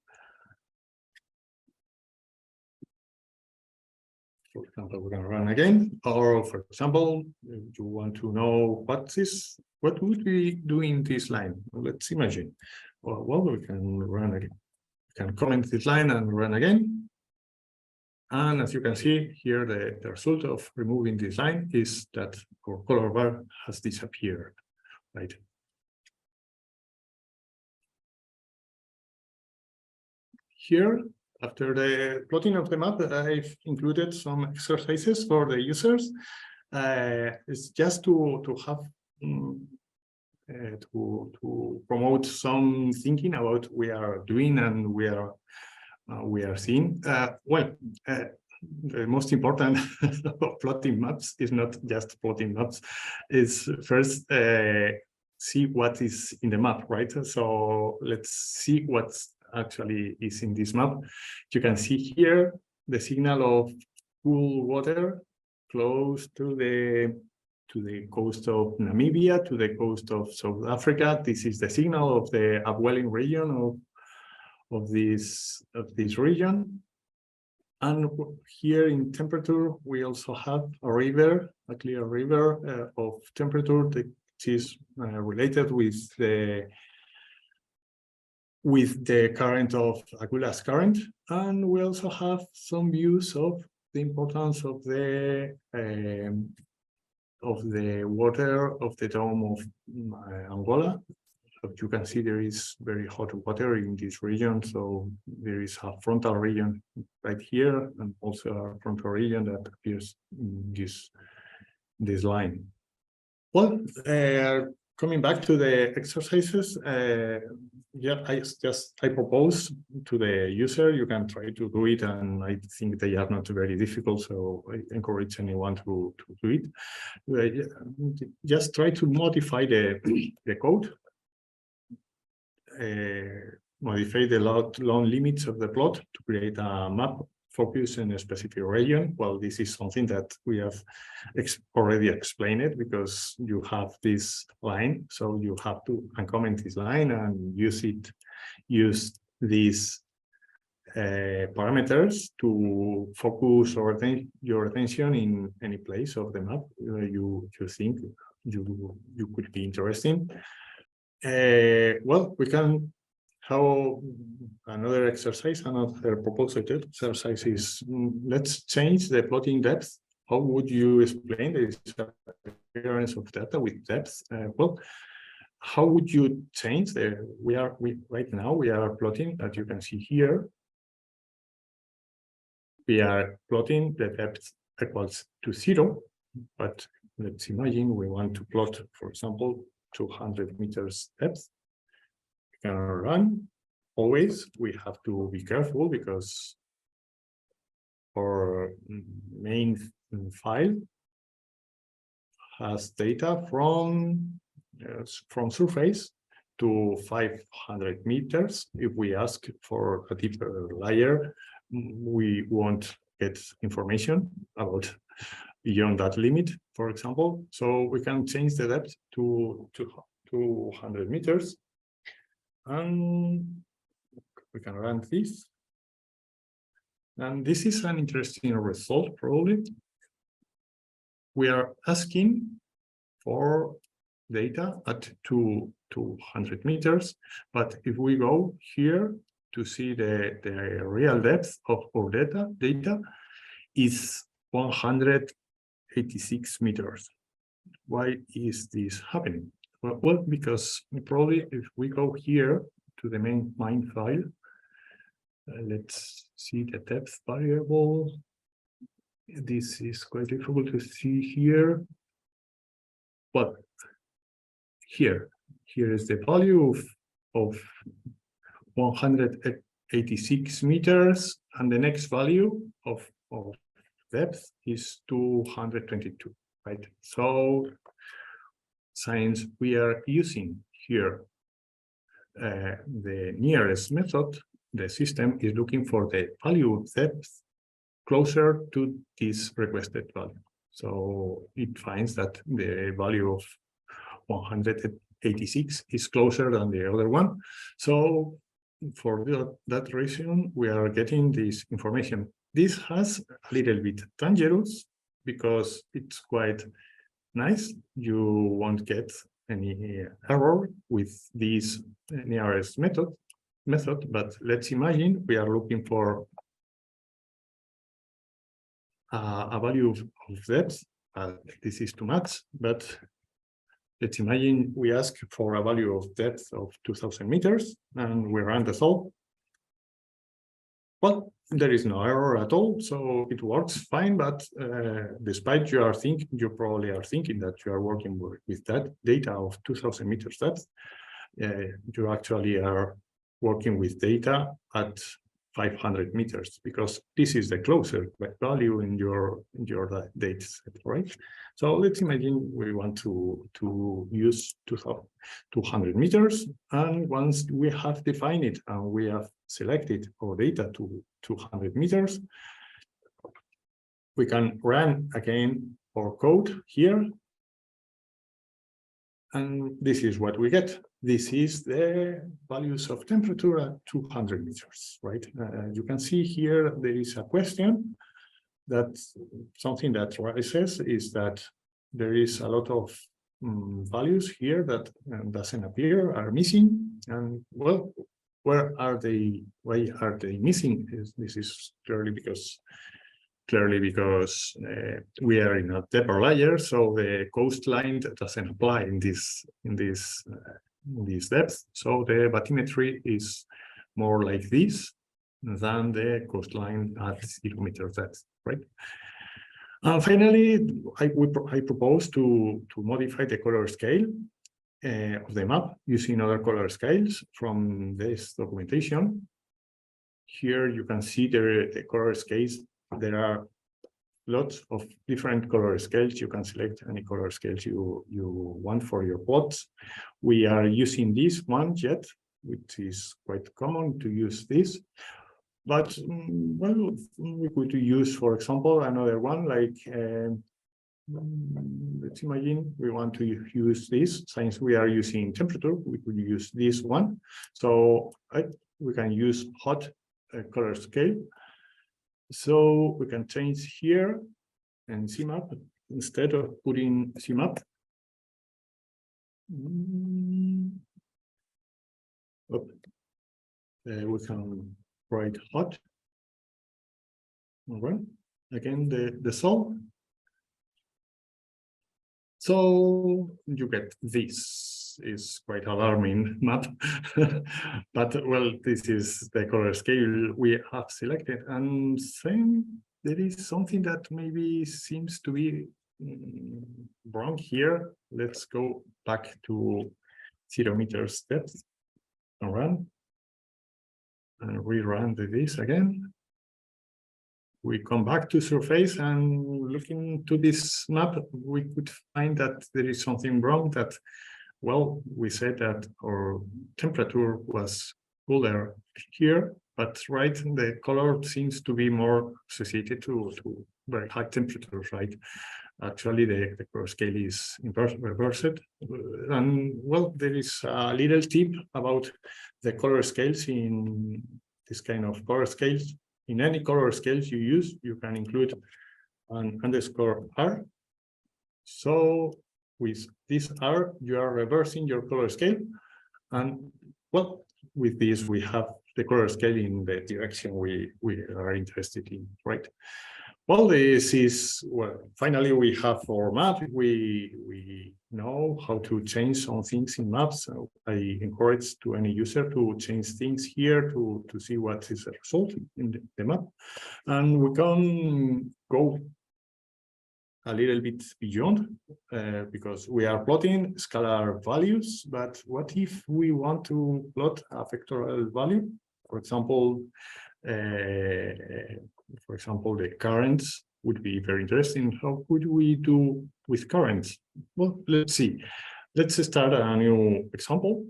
For example, we're going to run again. Or for example, if you want to know what would we do in this line? Well, let's imagine. Well, we can run again. We can comment this line and run again. And as you can see here, the result of removing this line is that our color bar has disappeared, right? Here, after the plotting of the map, I've included some exercises for the users. It's just to have to promote some thinking about what we are doing and we are seeing. The most important of plotting maps is not just plotting maps. It's first see what is in the map, right? So let's see what actually is in this map. You can see here the signal of cool water close to the coast of Namibia, to the coast of South Africa. This is the signal of the upwelling region of this region. And here in temperature, we also have a river, a clear river of temperature that is related with the current of Agulhas current. And we also have some views of the importance of the water of the dome of Angola. As you can see, there is very hot water in this region, so there is a frontal region right here, and also a frontal region that appears in this line. Well, coming back to the exercises, yeah, I propose to the user, you can try to do it, and I think they are not very difficult, so I encourage anyone to do it. Just try to modify the code, modify the long limits of the plot to create a map focused in a specific region. Well, this is something that we have already explained it, because you have this line, so you have to uncomment this line and use these parameters to focus your attention in any place of the map you think you could be interesting. Well, we can have another exercise, another proposed exercise is, let's change the plotting depth. How would you explain the appearance of data with depth? Well, how would you change right now we are plotting, as you can see here. We are plotting the depth equals to 0, but let's imagine we want to plot, for example, 200 meters depth. We can run. Always we have to be careful, because our main file has data from surface to 500 meters. If we ask for a deeper layer, we won't get information about beyond that limit, for example. So we can change the depth to 200 meters, and we can run this. And this is an interesting result, probably. We are asking for data at 200 meters, but if we go here to see the real depth of our data is 186 meters. Why is this happening? Well, because probably if we go here to the main file, let's see the depth variable. This is quite difficult to see here, but here is the value of 186 meters, and the next value of depth is 222, right? So since we are using here the nearest method, the system is looking for the value of depth closer to this requested value. So it finds that the value of 186 is closer than the other one. So for that reason, we are getting this information. This has a little bit dangerous, because it's quite nice. You won't get any error with this nearest method, but let's imagine we are looking for a value of depth. This is too much, but let's imagine we ask for a value of depth of 2000 meters, and we run the solve. Well, there is no error at all, so it works fine. But despite you probably are thinking that you are working with that data of 2000 meters depth, you actually are working with data at 500 meters, because this is the closer value in your data set, right? So let's imagine we want to use 200 meters, and once we have defined it and we have selected our data to 200 meters, we can run again our code here, and this is what we get. This is the values of temperature at 200 meters, right? You can see here there is a question that something that rises is that there is a lot of values here that doesn't appear, are missing, and well, why are they missing? This is clearly because we are in a deeper layer, so the coastline doesn't apply in this depth. So the bathymetry is more like this than the coastline at 0 meters depth, right? And finally, I propose to modify the color scale of the map using other color scales from this documentation. Here you can see the color scales. There are lots of different color scales. You can select any color scales you want for your plots. We are using this one yet, which is quite common to use this. But well, we could use, for example, another one like let's imagine we want to use this. Since we are using temperature, we could use this one. So we can use hot color scale. So we can change here and CMAP instead of putting CMAP. We can write hot. All right. Again, the sol. So you get this. Is quite alarming map, but well, this is the color scale we have selected, and then there is something that maybe seems to be wrong here. Let's go back to 0 meters depth and run, and rerun this again. We come back to surface, and looking to this map, we could find that there is something wrong. That, well, we said that our temperature was cooler here, but right, the color seems to be more associated to very high temperatures, right? Actually, the color scale is reversed. And well, there is a little tip about the color scales in this kind of color scales. In any color scales you use, you can include an underscore R. So with this R, you are reversing your color scale. And well, with this, we have the color scale in the direction we are interested in, right? Well, this is, well, finally we have our map. We know how to change some things in maps. So I encourage to any user to change things here to see what is the result in the map. And we can go a little bit beyond because we are plotting scalar values, but what if we want to plot a vectorial value? For example, the currents would be very interesting. How could we do with currents? Well, let's see. Let's start a new example.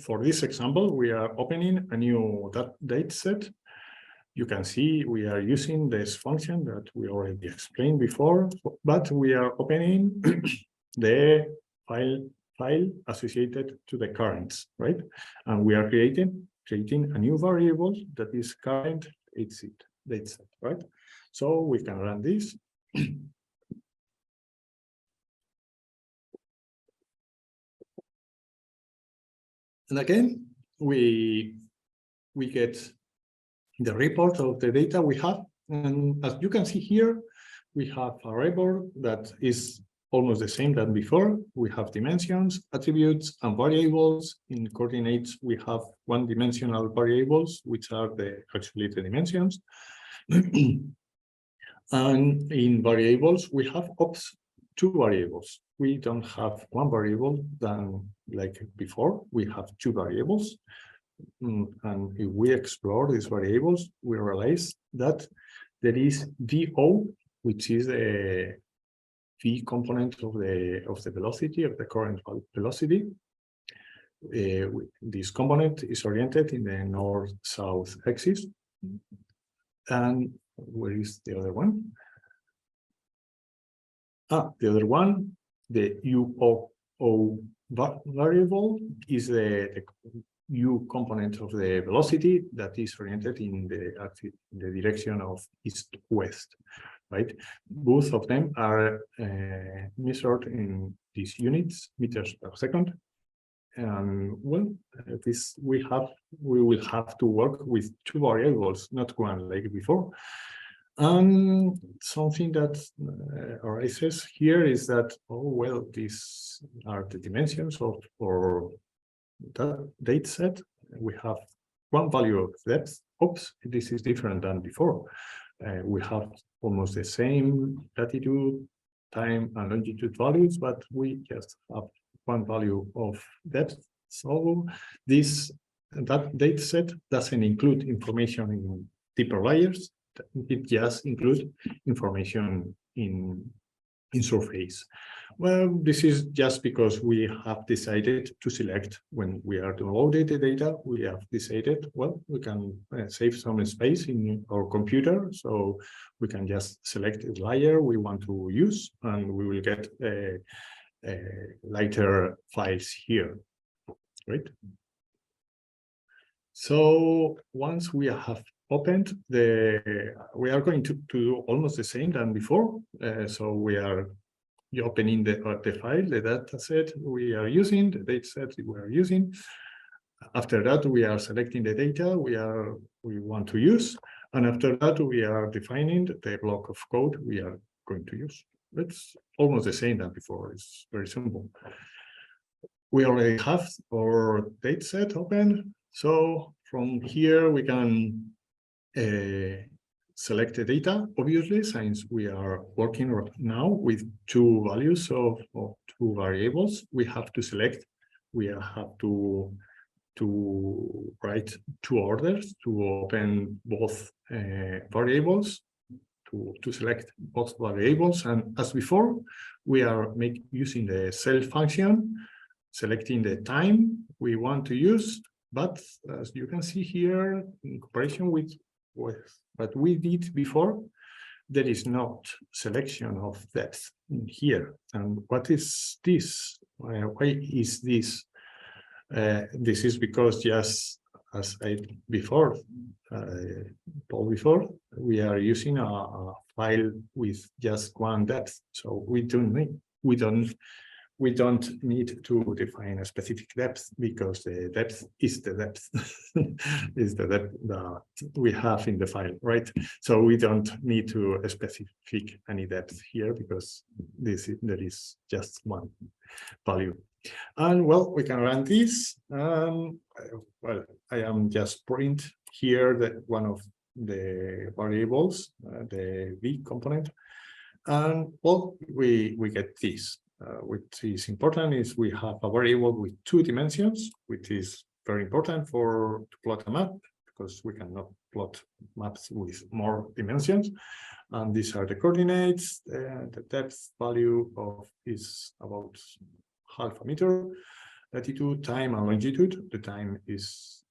For this example, we are opening a new data set. You can see we are using this function that we already explained before, but we are opening the file associated to the currents, right? And we are creating a new variable that is current data set, right? So we can run this. And again, we get the report of the data we have. And as you can see here, we have a report that is almost the same than before. We have dimensions, attributes, and variables. In coordinates, we have one-dimensional variables, which are actually the dimensions. And in variables, we have two variables. We don't have one variable than like before. We have two variables. And if we explore these variables, we realize that there is VO, which is a V component of the velocity, of the current velocity. This component is oriented in the north-south axis. And where is the other one? The other one, the UO variable, is the U component of the velocity that is oriented in the direction of east-west, right? Both of them are measured in these units, meters per second. And well, we will have to work with two variables, not one like before. And something that arises here is that, oh, well, these are the dimensions of our data set. We have one value of depth. Oops, this is different than before. We have almost the same latitude, time, and longitude values, but we just have one value of depth. So that data set doesn't include information in deeper layers. It just includes information in surface. Well, this is just because we have decided to select when we are downloading the data. We have decided, well, we can save some space in our computer, so we can just select the layer we want to use, and we will get lighter files here, right? So once we have opened we are going to do almost the same than before. So we are opening the file, the data set we are using, the data set we are using. After that, we are selecting the data we want to use, and after that, we are defining the block of code we are going to use. It's almost the same than before. It's very simple. We already have our data set open, so from here we can select the data. Obviously, since we are working now with two values of two variables, we have to select. We have to write two orders to open both variables, to select both variables. And as before, we are using the self function, selecting the time we want to use. But as you can see here, in comparison with what we did before, there is not selection of depth in here. And what is this? Why is this? This is because, just as I told before, we are using a file with just one depth, so we don't need to define a specific depth, because the depth is the depth is the depth that we have in the file, right? So we don't need to specify any depth here, because there is just one value. And well, we can run this. Well, I am just print here that one of the variables, the V component, and well, we get this. Which is important is we have a variable with two dimensions, which is very important to plot a map, because we cannot plot maps with more dimensions. And these are the coordinates. The depth value is about half a meter. Latitude, time, and longitude. The time is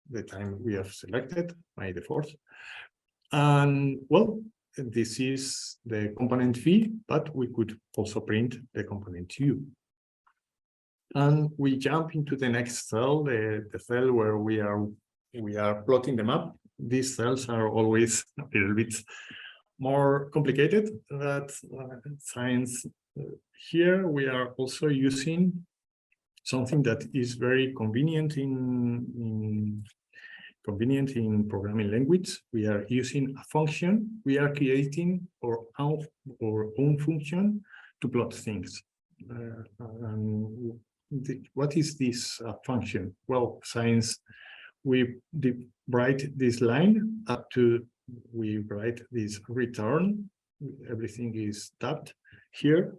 the time we have selected, May the 4th. And well, this is the component V, but we could also print the component U. And we jump into the next cell, the cell where we are plotting the map. These cells are always a little bit more complicated, but since here we are also using something that is very convenient in programming language. We are using a function. We are creating our own function to plot things. What is this function? Well, since we write this line up to, we write this return, everything is tabbed here.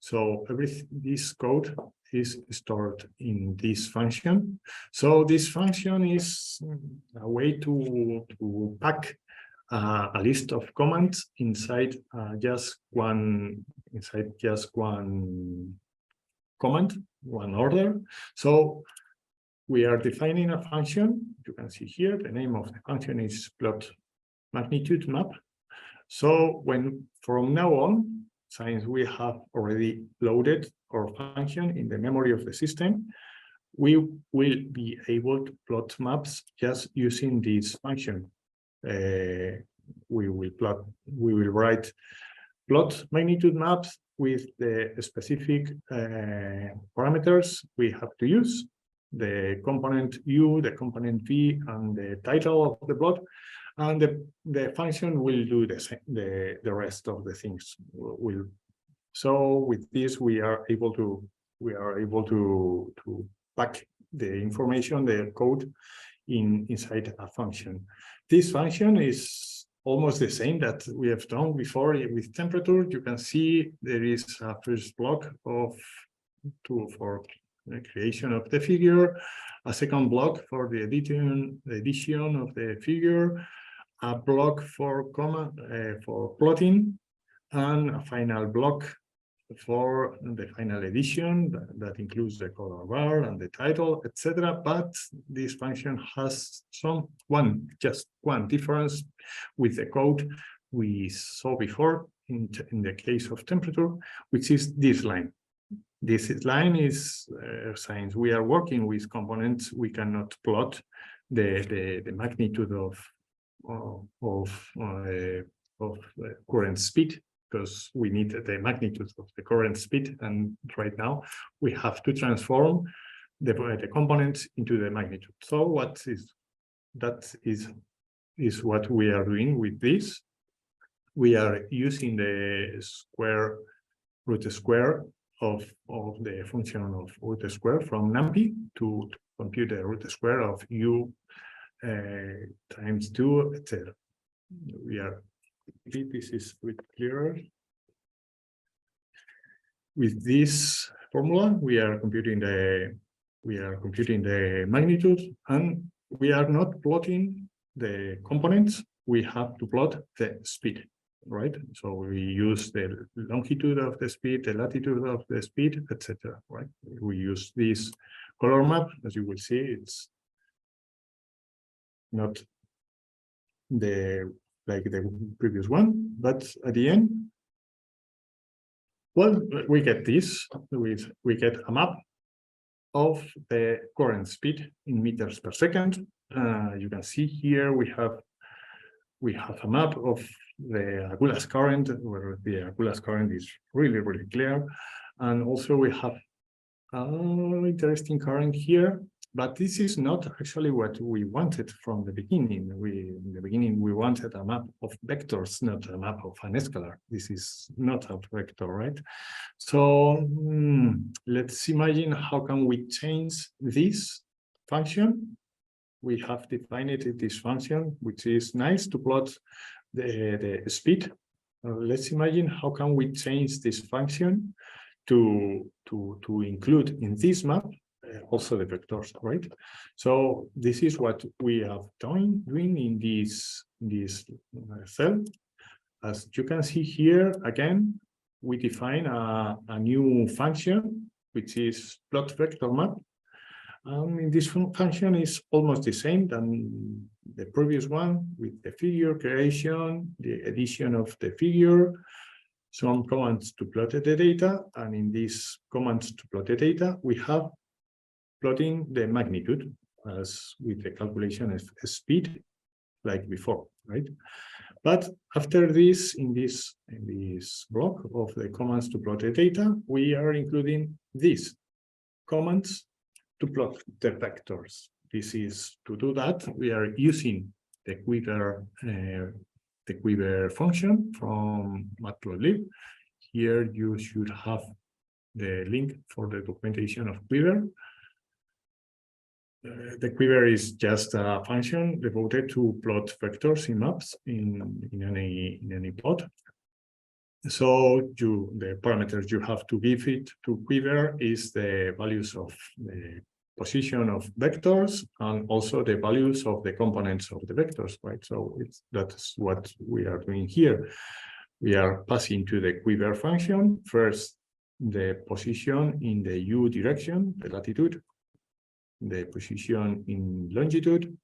So this code is stored in this function. So this function is a way to pack a list of commands inside just one command, one order. So we are defining a function. You can see here the name of the function is plot magnitude map. So from now on, since we have already loaded our function in the memory of the system, we will be able to plot maps just using this function. We will write plot magnitude maps with the specific parameters we have to use, the component U, the component V, and the title of the plot. And the function will do the rest of the things. So with this, we are able to pack the information, the code inside a function. This function is almost the same that we have done before with temperature. You can see there is a first block for the creation of the figure, a second block for the addition of the figure, a block for plotting, and a final block for the final edition that includes the color bar and the title, etc. But this function has just one difference with the code we saw before in the case of temperature, which is this line. This line is, since we are working with components, we cannot plot the magnitude of current speed, because we need the magnitude of the current speed, and right now we have to transform the components into the magnitude. So that is what we are doing with this. We are using the root square of the function of root square from NumPy to compute the root square of U times 2, etc. This is a bit clearer. With this formula, we are computing the magnitude, and we are not plotting the components. We have to plot the speed, right? So we use the longitude of the speed, the latitude of the speed, etc. Right? We use this color map. As you will see, it's not like the previous one, but at the end, well, we get this. We get a map of the current speed in meters per second. You can see here we have a map of the Agulhas current, where the Agulhas current is really, really clear. And also we have an interesting current here, but this is not actually what we wanted from the beginning. In the beginning, we wanted a map of vectors, not a map of an scalar. This is not a vector, right? So let's imagine how can we change this function. We have defined this function, which is nice to plot the speed. Let's imagine how can we change this function to include in this map also the vectors, right? So this is what we have doing in this cell. As you can see here, again, we define a new function, which is plot vector map. This function is almost the same than the previous one, with the figure creation, the addition of the figure, some commands to plot the data, and in these commands to plot the data, we have plotting the magnitude as with the calculation of speed, like before, right? But after this, in this block of the commands to plot the data, we are including these commands to plot the vectors. This is to do that, we are using the Quiver function from Matplotlib. Here you should have the link for the documentation of Quiver. The Quiver is just a function devoted to plot vectors in maps in any plot. So the parameters you have to give it to Quiver is the values of the position of vectors and also the values of the components of the vectors, right? So that's what we are doing here. We are passing to the Quiver function first the position in the u direction, the latitude, the position in longitude,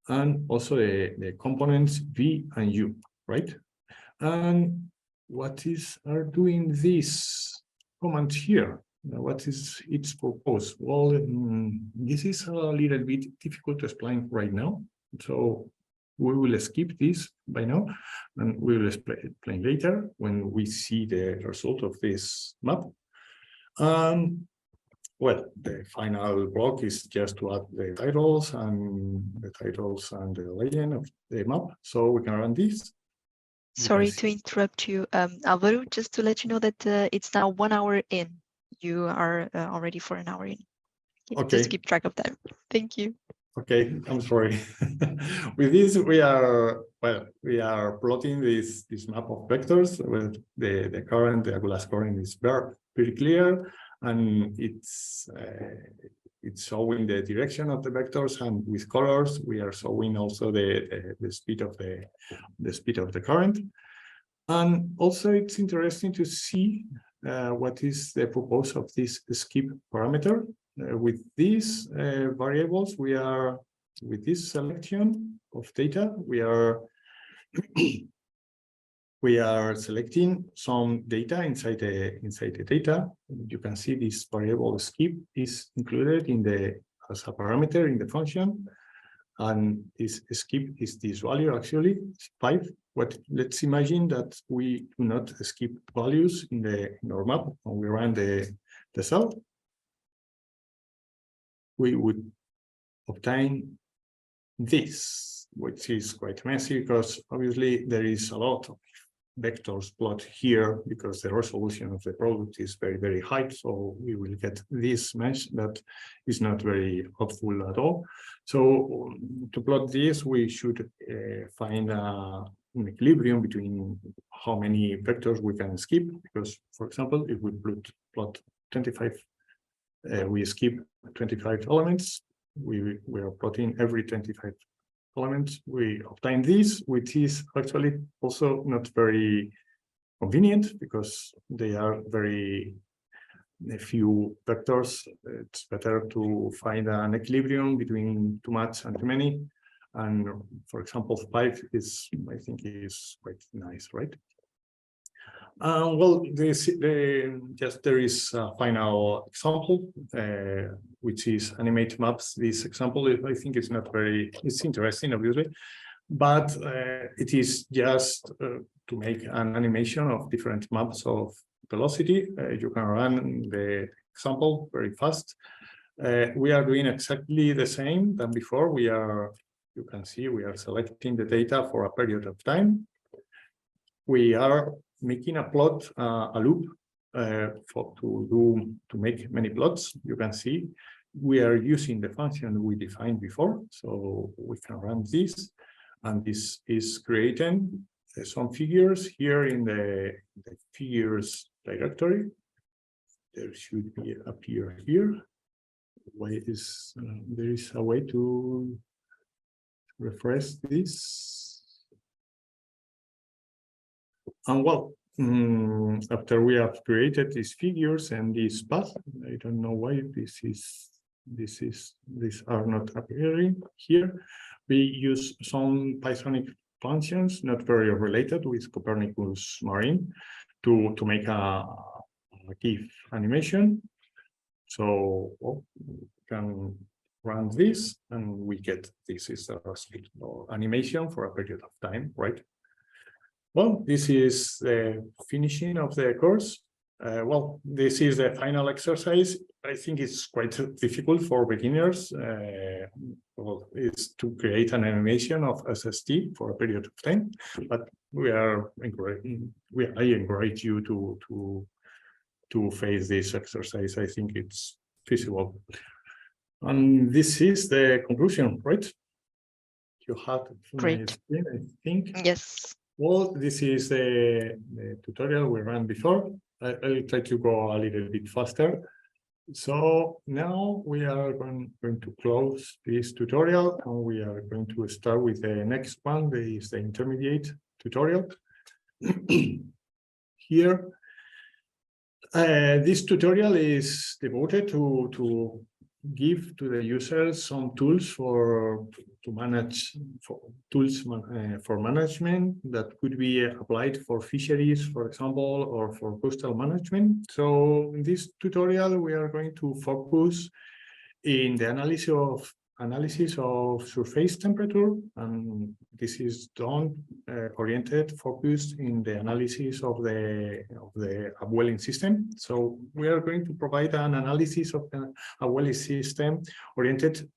and also the components v and u, right? And what are doing these commands here? What is its purpose? Well, this is a little bit difficult to explain right now. So we will skip this by now, and we will explain later when we see the result of this map. Well, the final block is just to add the titles and the legend of the map. So we can run this. Sorry to interrupt you, Alvaro, just to let you know that it's now 1 hour in. You are already for an hour in. Okay. Just keep track of that. Thank you. Okay, I'm sorry. With this, we are plotting this map of vectors with the current, the Agulhas current is very clear, and it's showing the direction of the vectors, and with colors we are showing also the speed of the current. And also it's interesting to see what is the purpose of this skip parameter. With these variables, with this selection of data, we are selecting some data inside the data. You can see this variable skip is included as a parameter in the function, and this skip is this value actually 5. Let's imagine that we do not skip values in our map when we run the cell. We would obtain this, which is quite messy because obviously there is a lot of vectors plot here because the resolution of the product is very, very high. So we will get this mesh that is not very helpful at all. So to plot this, we should find an equilibrium between how many vectors we can skip, because, for example, if we plot 25, we skip 25 elements, we are plotting every 25 elements, we obtain this, which is actually also not very convenient because they are very few vectors. It's better to find an equilibrium between too much and too many. And for example, 5 is, I think, is quite nice, right? Well, there is a final example, which is animate maps. This example, I think, is not very, it's interesting, obviously, but it is just to make an animation of different maps of velocity. You can run the example very fast. We are doing exactly the same than before. You can see, we are selecting the data for a period of time. We are making a plot, a loop to make many plots. You can see we are using the function we defined before, so we can run this, and this is creating some figures here in the figures directory. There should be appear here. Why is there is a way to refresh this? And well, after we have created these figures and this path, I don't know why these are not appearing here. We use some Pythonic functions, not very related with Copernicus Marine, to make a GIF animation. So we can run this, and we get this is a animation for a period of time, right? Well, this is the finishing of the course. Well, this is the final exercise. I think it's quite difficult for beginners. Well, it's to create an animation of SST for a period of time, but I encourage you to face this exercise. I think it's feasible. And this is the conclusion, right? You had Great. Screen, I think. Yes. Well, this is the tutorial we ran before. I'll try to go a little bit faster. So now we are going to close this tutorial, and we are going to start with the next one. This is the intermediate tutorial. Here, this tutorial is devoted to give to the users some tools to manage for management that could be applied for fisheries, for example, or for coastal management. So in this tutorial, we are going to focus in the analysis of surface temperature, and this is done focused in the analysis of the upwelling system. So we are going to provide an analysis of the upwelling system oriented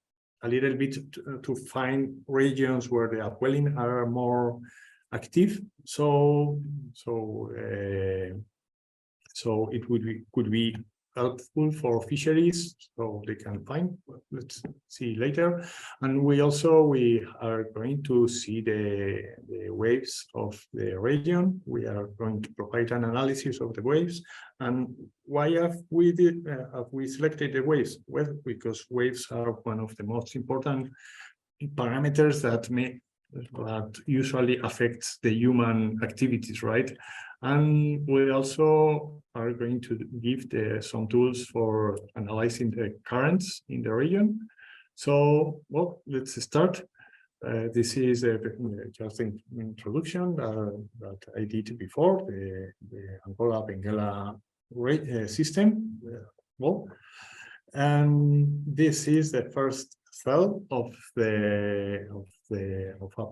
a little bit to find regions where the upwelling are more active. So it could be helpful for fisheries, so they can find. Let's see later. And we are going to see the waves of the region. We are going to provide an analysis of the waves. And why have we selected the waves? Well, because waves are one of the most important parameters that usually affects the human activities, right? And we also are going to give some tools for analyzing the currents in the region. So, well, let's start. This is just an introduction that I did before, the Angola-Benguela system. Well, and this is the first cell of a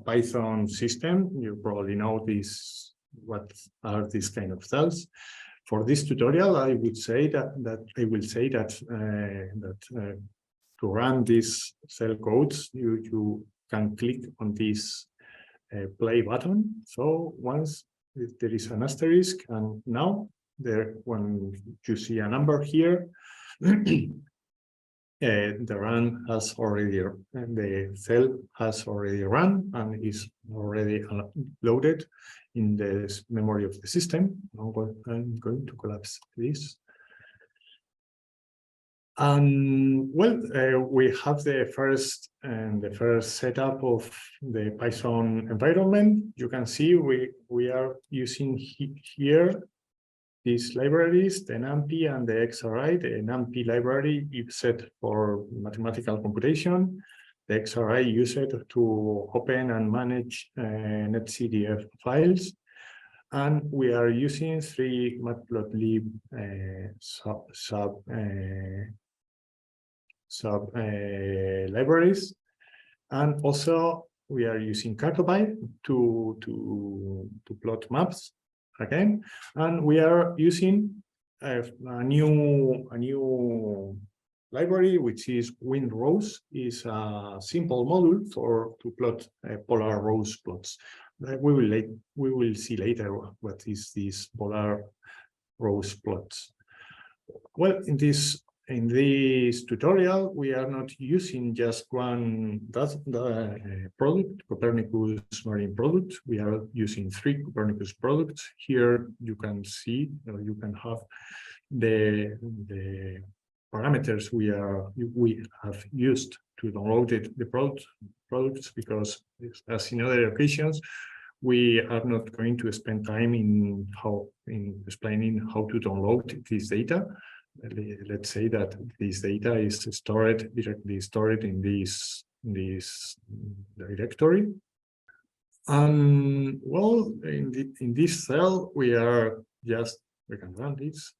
Python system. You probably know this. What are these kind of cells? For this tutorial, I would say that to run these cell codes, you can click on this play button. So once there is an asterisk, and now when you see a number here, the cell has already run and is already loaded in the memory of the system. I'm going to collapse this. And well, we have the first setup of the Python environment. You can see we are using here these libraries, the NumPy and the XRI. The NumPy library is set for mathematical computation. The XRI used to open and manage netcdf files. And we are using 3 matplotlib sub libraries. And also we are using Cartopy to plot maps again, and we are using a new library, which is WindRose. Is a simple module to plot polar rose plots. We will see later what is this polar rose plots. Well, in this tutorial, we are not using just one product, Copernicus marine product. We are using 3 Copernicus products. Here you can see, you can have the parameters we have used to download the products, because as in other occasions, we are not going to spend time in explaining how to download this data. Let's say that this data is directly stored in this directory. And well, in this cell, we can run this.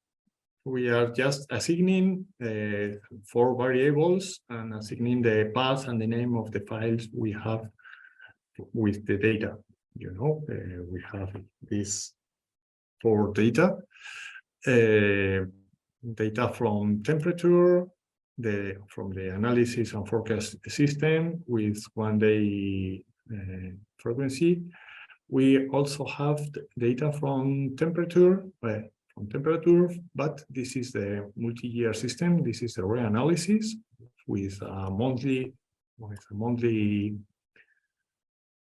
We are just assigning 4 variables and assigning the path and the name of the files we have with the data. We have this 4 data. Data from temperature, from the analysis and forecast system with 1-day frequency. We also have data from temperature, but this is the multi-year system. This is the reanalysis with a monthly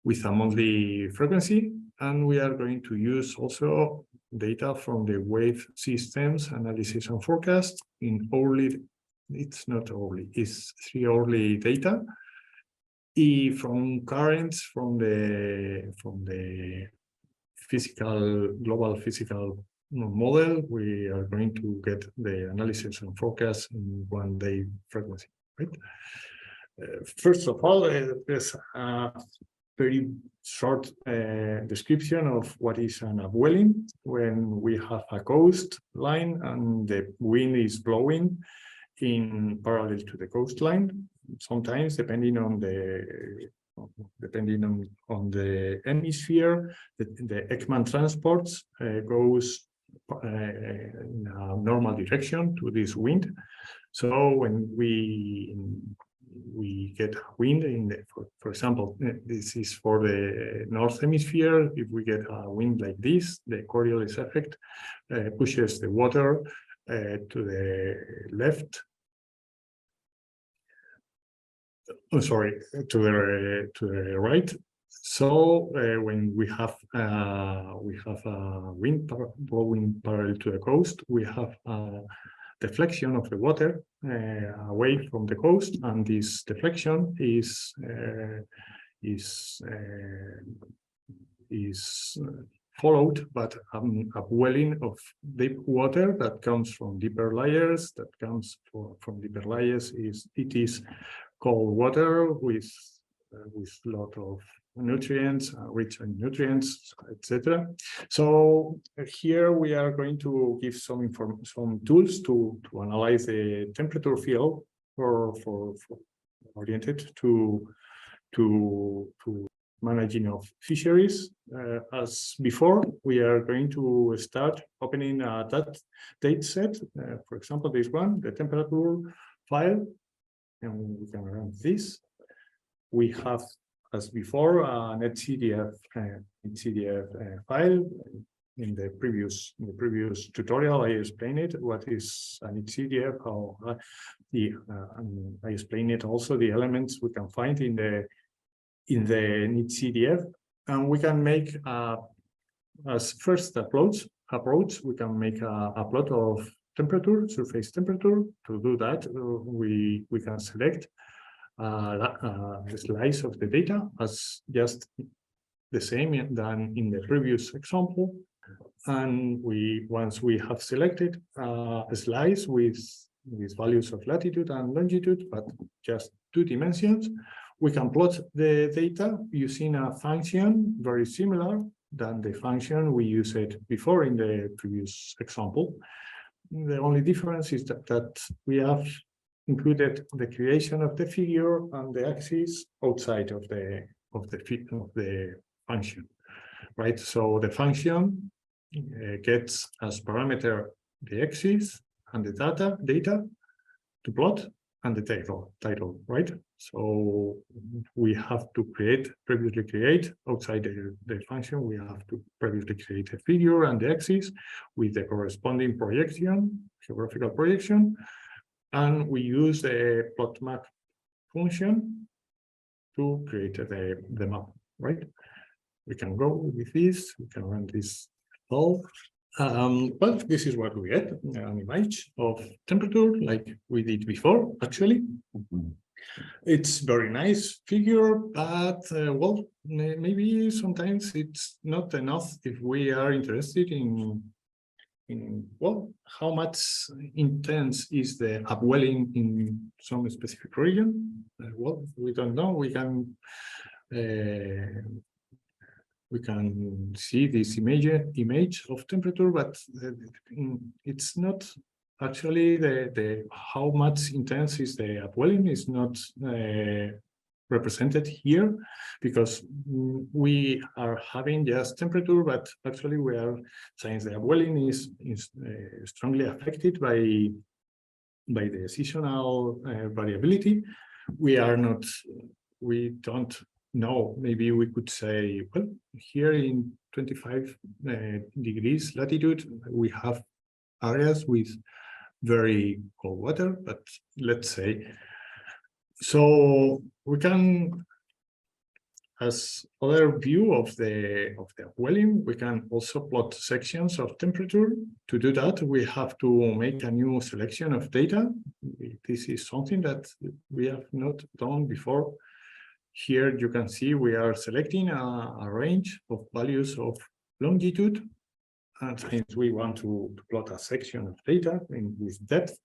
with a monthly frequency. And we are going to use also data from the wave systems analysis and forecast in hourly. It's not hourly, it's 3 hourly data. From currents from the global physical model, we are going to get the analysis and forecast in 1 day frequency, right? First of all, there's a very short description of what is an upwelling. When we have a coastline and the wind is blowing in parallel to the coastline, sometimes depending on the hemisphere, the Ekman transports goes in a normal direction to this wind. So when we get wind in the, for example, this is for the north hemisphere. If we get a wind like this, the Coriolis effect pushes the water to the left. Oh, sorry, to the right. So when we have a wind blowing parallel to the coast, we have deflection of the water away from the coast, and this deflection is followed by upwelling of deep water that comes from deeper layers. That comes from deeper layers. It is cold water with a lot of nutrients, rich in nutrients, etc. So here we are going to give some tools to analyze the temperature field for oriented to managing of fisheries. As before, we are going to start opening that data set. For example, this one, the temperature file, and we can run this. We have, as before, an HCDF file. In the previous tutorial, I explained it. What is an HCDF? How I explained it also. The elements we can find in the HCDF, and we can make as first approach. We can make a plot of temperature, surface temperature. To do that, we can select a slice of the data as just the same than in the previous example. And once we have selected a slice with values of latitude and longitude, but just 2 dimensions, we can plot the data using a function very similar than the function we used before in the previous example. The only difference is that we have included the creation of the figure and the axis outside of the function, right? So the function gets as parameter the axis and the data to plot and the title, right? So we have to previously create outside the function. We have to previously create a figure and the axis with the corresponding projection, geographical projection. And we use the plot map function to create the map, right? We can go with this, we can run this all. Well, this is what we get, an image of temperature like we did before, actually. It's very nice figure, but well, maybe sometimes it's not enough if we are interested in well, how much intense is the upwelling in some specific region? Well, we don't know. We can see this image of temperature, but it's not actually the how much intense is the upwelling is not represented here, because we are having just temperature, but actually we are saying the upwelling is strongly affected by the seasonal variability. We don't know. Maybe we could say, well, here in 25 degrees latitude, we have areas with very cold water, but let's say, so we can as other view of the upwelling, we can also plot sections of temperature. To do that, we have to make a new selection of data. This is something that we have not done before. Here you can see we are selecting a range of values of longitude. And since we want to plot a section of data with depth,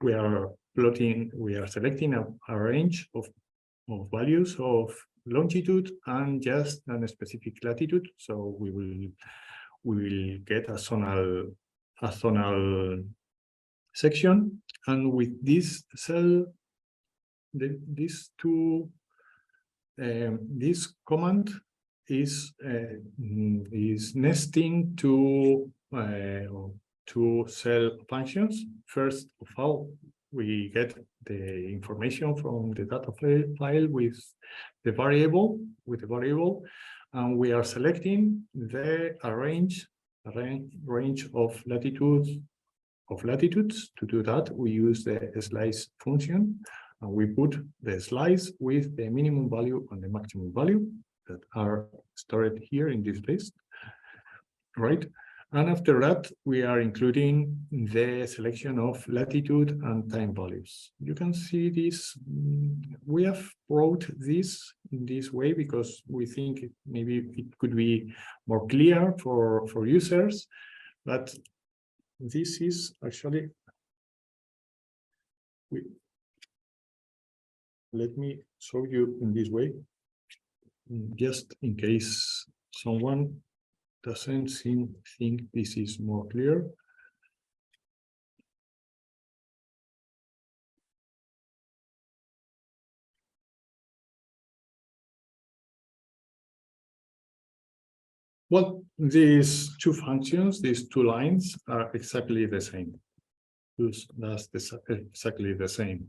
we are selecting a range of values of longitude and just a specific latitude. So we will get a zonal section, and with this cell, this command is nesting two cell functions. First of all, we get the information from the data file with the variable, and we are selecting a range of latitudes. To do that, we use the slice function, and we put the slice with the minimum value and the maximum value that are stored here in this list, right? And after that, we are including the selection of latitude and time values. You can see this. We have wrote this in this way because we think maybe it could be more clear for users, but this is actually, let me show you in this way, just in case someone doesn't think this is more clear. Well, these two functions, these two lines are exactly the same. That's exactly the same.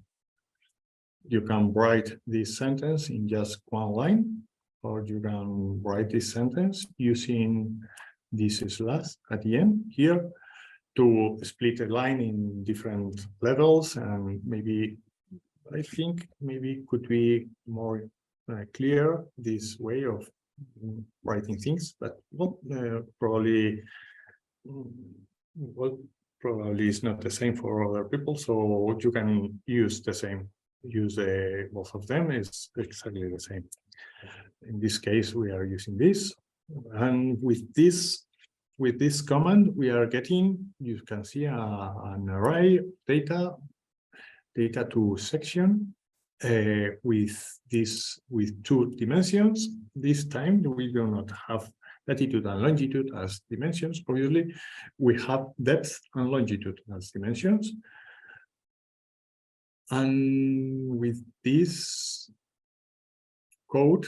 You can write this sentence in just one line, or you can write this sentence using this slash at the end here to split a line in different levels, and maybe I think maybe could be more clear this way of writing things, but well, probably it's not the same for other people, so you can use the same. Use both of them is exactly the same. In this case, we are using this, and with this command, we are getting, you can see an array of data to section with two dimensions. This time we do not have latitude and longitude as dimensions. Obviously, we have depth and longitude as dimensions. And with this code,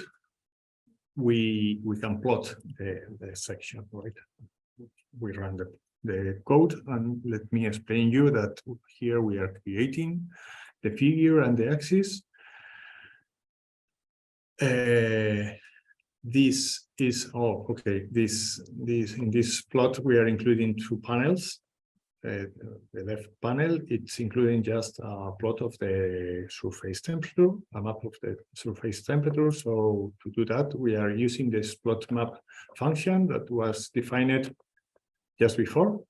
we can plot the section, right? We run the code, and let me explain you that here we are creating the figure and the axis. This is this in this plot we are including two panels. The left panel, it's including just a plot of the surface temperature, a map of the surface temperature. So to do that, we are using this plot map function that was defined just before.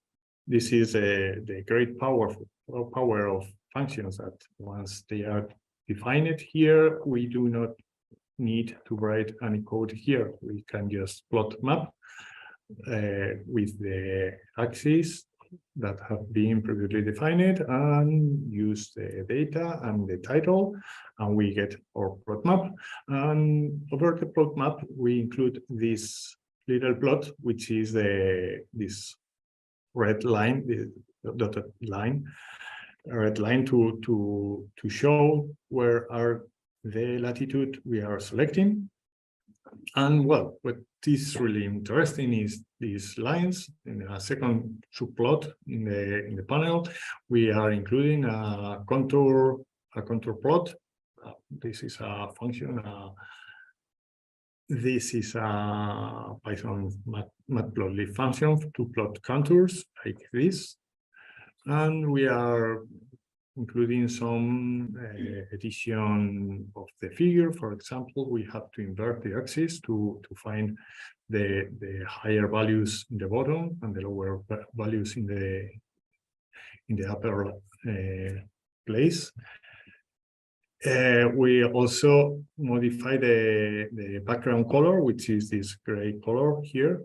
This is the great power of functions, that once they are defined here, we do not need to write any code here. We can just plot map with the axis that have been previously defined and use the data and the title, and we get our plot map. And over the plot map, we include this little plot, which is this red line, the dotted line, a red line to show where are the latitude we are selecting. And well, what is really interesting is these lines. In a second subplot in the panel, we are including a contour plot. This is a function. This is a Python matplotlib function to plot contours like this, and we are including some edition of the figure. For example, we have to invert the axis to find the higher values in the bottom and the lower values in the upper place. We also modify the background color, which is this gray color here.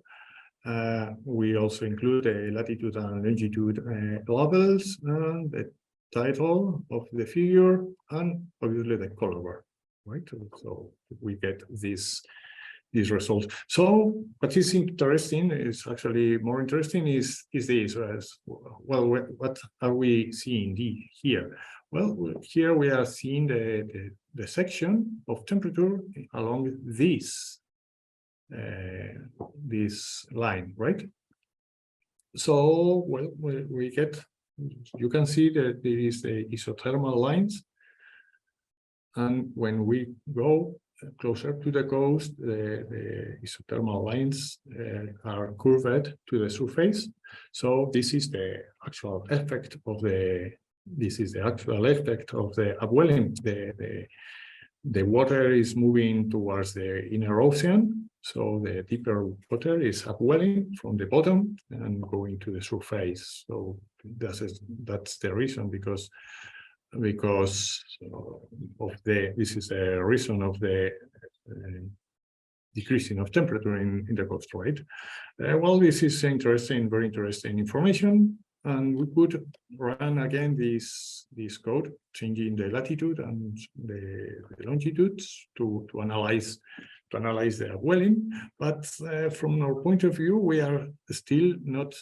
We also include the latitude and longitude labels and the title of the figure and obviously the color bar, right? So we get these results. So what is interesting is actually more interesting is this. Well, what are we seeing here? Well, here we are seeing the section of temperature along this line, right? So, well, we get, you can see that there is the isothermal lines. And when we go closer to the coast, the isothermal lines are curved to the surface. So this is the actual effect of the upwelling. The water is moving towards the inner ocean. So the deeper water is upwelling from the bottom and going to the surface. So that's the reason, because of this is the reason of the decreasing of temperature in the coast, right? Well, this is interesting, very interesting information, and we could run again this code, changing the latitude and the longitudes to analyze the upwelling. But from our point of view, we are still not.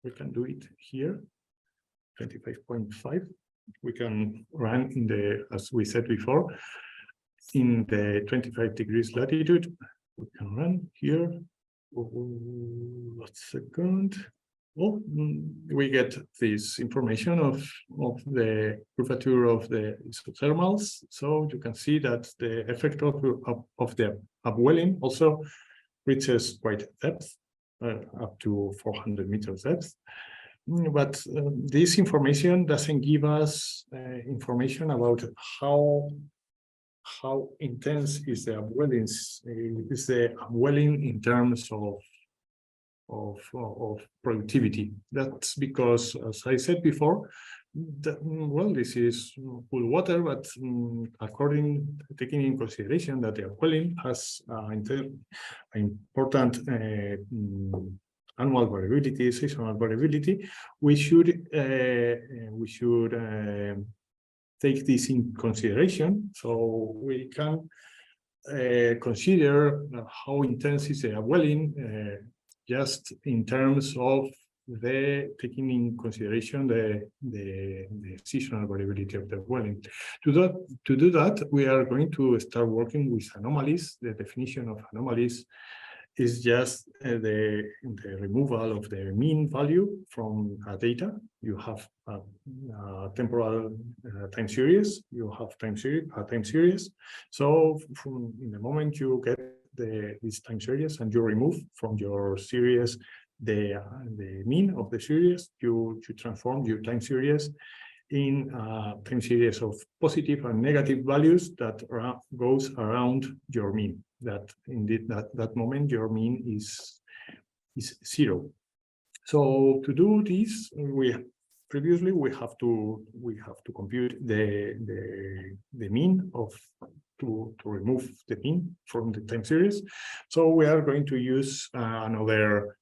We can do it here, 25.5. We can run in the, as we said before, in the 25 degrees latitude. We can run here. One second. Oh, we get this information of the curvature of the isothermals. So you can see that the effect of the upwelling also reaches quite depth, up to 400 meters depth. But this information doesn't give us information about how intense is the upwelling in terms of productivity. That's because, as I said before, well, this is cool water, but taking in consideration that the upwelling has important annual variability, seasonal variability, we should take this in consideration, so we can consider how intense is the upwelling just in terms of taking in consideration the seasonal variability of the upwelling. To do that, we are going to start working with anomalies. The definition of anomalies is just the removal of the mean value from data. You have a temporal time series, you have a time series. So in the moment you get this time series and you remove from your series the mean of the series, you transform your time series in a time series of positive and negative values that goes around your mean. That indeed that moment your mean is 0. So to do this, we have to compute the mean to remove the mean from the time series. So we are going to use another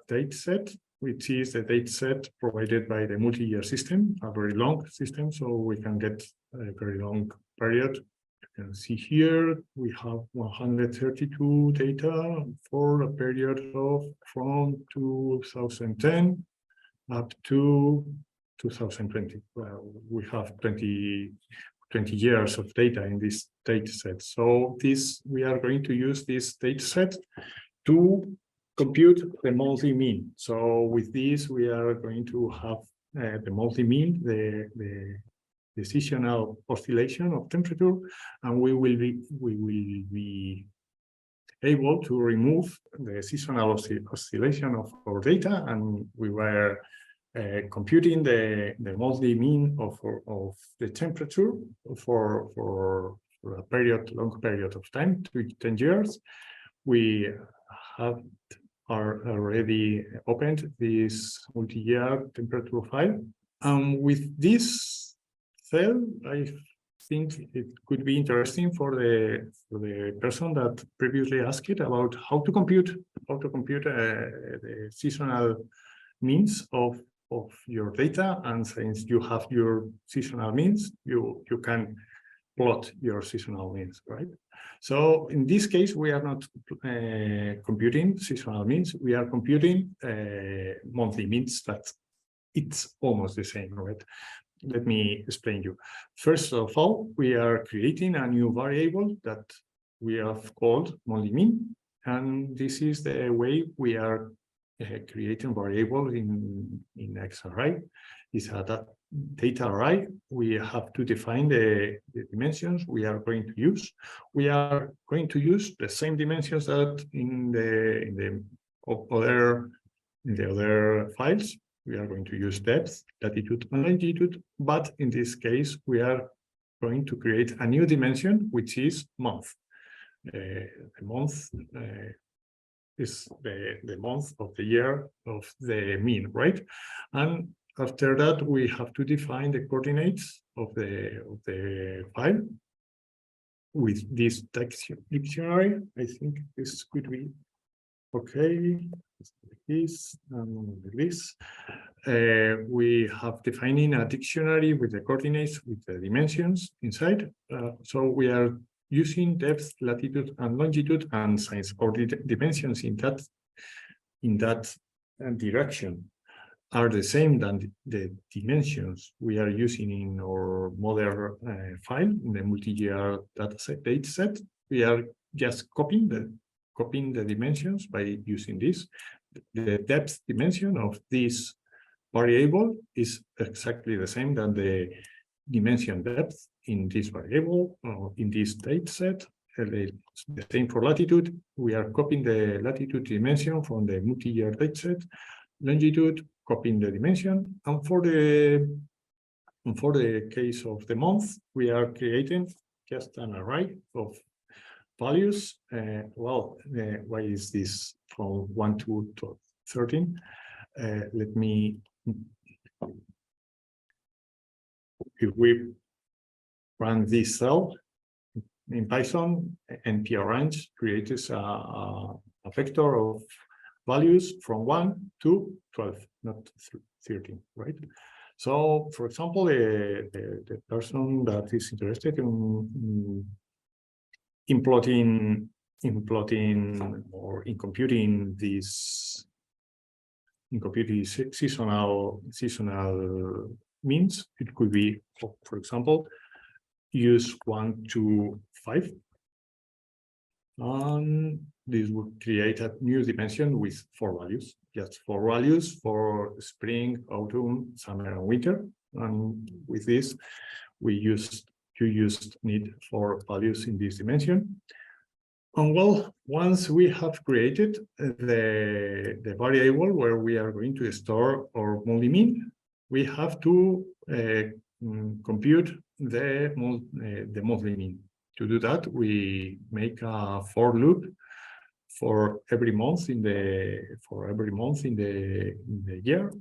data set, which is the data set provided by the multi-year system, a very long system, so we can get a very long period. You can see here we have 132 data for a period of from 2010 up to 2020. Well, we have 20 years of data in this data set. So we are going to use this data set to compute the monthly mean. So with this, we are going to have the monthly mean, the seasonal oscillation of temperature, and we will be able to remove the seasonal oscillation of our data, and we were computing the monthly mean of the temperature for a long period of time, 10 years. We are already opened this multi-year temperature file. With this cell, I think it could be interesting for the person that previously asked about how to compute the seasonal means of your data. And since you have your seasonal means, you can plot your seasonal means, right? So in this case, we are not computing seasonal means, we are computing monthly means, but it's almost the same, right? Let me explain you. First of all, we are creating a new variable that we have called monthly mean. And this is the way we are creating variables in XArray. It's a data array. We have to define the dimensions we are going to use. We are going to use the same dimensions that in the other files. We are going to use depth, latitude, and longitude, but in this case, we are going to create a new dimension, which is month. The month is the month of the year of the mean, right? And after that, we have to define the coordinates of the file with this text dictionary. I think this could be okay. This and this. We have defining a dictionary with the coordinates with the dimensions inside. So we are using depth, latitude, and longitude, and since all the dimensions in that direction are the same than the dimensions we are using in our model file in the multi-year data set, we are just copying the dimensions by using this. The depth dimension of this variable is exactly the same than the dimension depth in this variable or in this data set. The same for latitude. We are copying the latitude dimension from the multi-year data set. Longitude, copying the dimension. And for the case of the month, we are creating just an array of values. Why is this from 1 to 13? Let me, if we run this cell in Python, nprange creates a vector of values from 1 to 12, not 13, right? So, for example, the person that is interested in plotting or in computing this, seasonal means, it could be, for example, use 1 to 5, and this would create a new dimension with 4 values, just 4 values for spring, autumn, summer, and winter. And with this, you need 4 values in this dimension. And well, once we have created the variable where we are going to store our monthly mean, we have to compute the monthly mean. To do that, we make a for loop for every month in the year,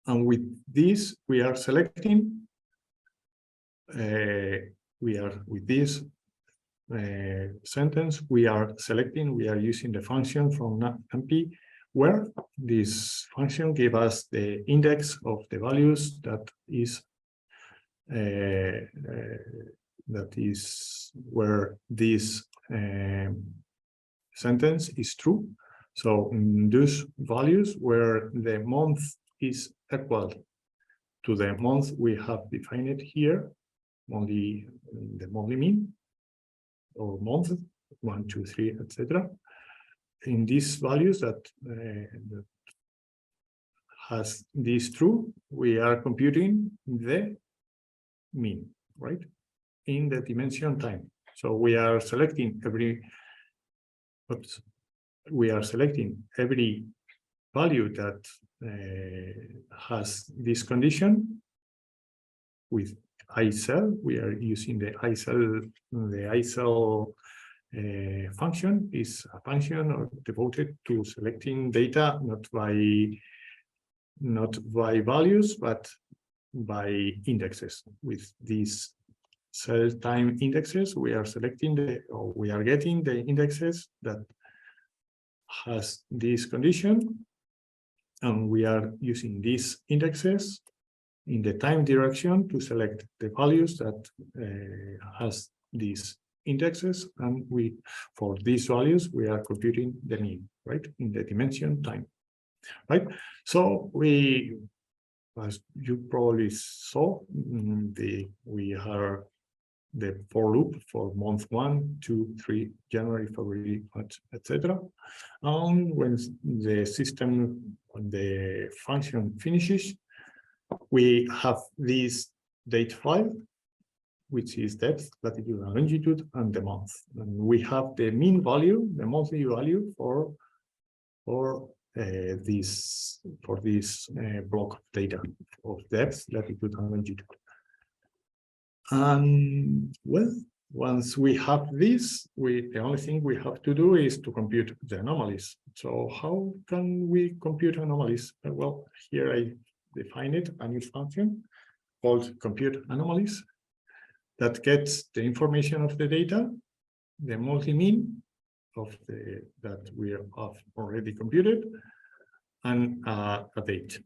and with this we are selecting. With this sentence, we are using the function from NumPy, where this function gives us the index of the values that is where this sentence is true. So those values where the month is equal to the month we have defined here, the monthly mean, or month 1, 2, 3, etc. In these values that has this true, we are computing the mean, right, in the dimension time. So we are selecting every value that has this condition with iCell. We are using the iCell. The iCell function is a function devoted to selecting data not by values but by indexes. With these cell time indexes, we are we are getting the indexes that has this condition, and we are using these indexes in the time direction to select the values that has these indexes, and for these values we are computing the mean, right, in the dimension time, right? So as you probably saw, we are the for loop for month 1, 2, 3, January, February, March, etc. And when the system, when the function finishes, we have this date file, which is depth, latitude, and longitude, and the month. And we have the mean value, the monthly value for this block of data of depth, latitude, and longitude. And well, once we have this, the only thing we have to do is to compute the anomalies. So how can we compute anomalies? Well, here I define it, a new function called compute anomalies that gets the information of the data, the multi-mean of that we have already computed, and a date.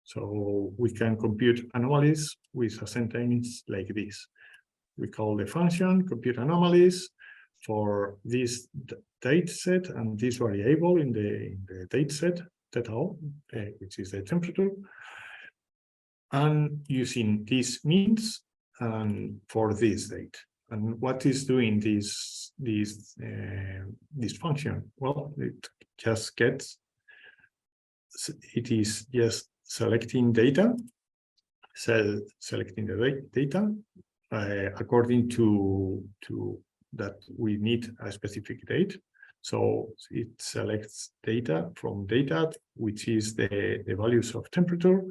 So we can compute anomalies with a sentence like this. We call the function compute anomalies for this date set and this variable in the date set, theta, which is the temperature, and using these means and for this date. And what is doing this function? Well, it just gets, it is just selecting data, selecting the data according to that we need a specific date. So it selects data from data, which is the values of temperature.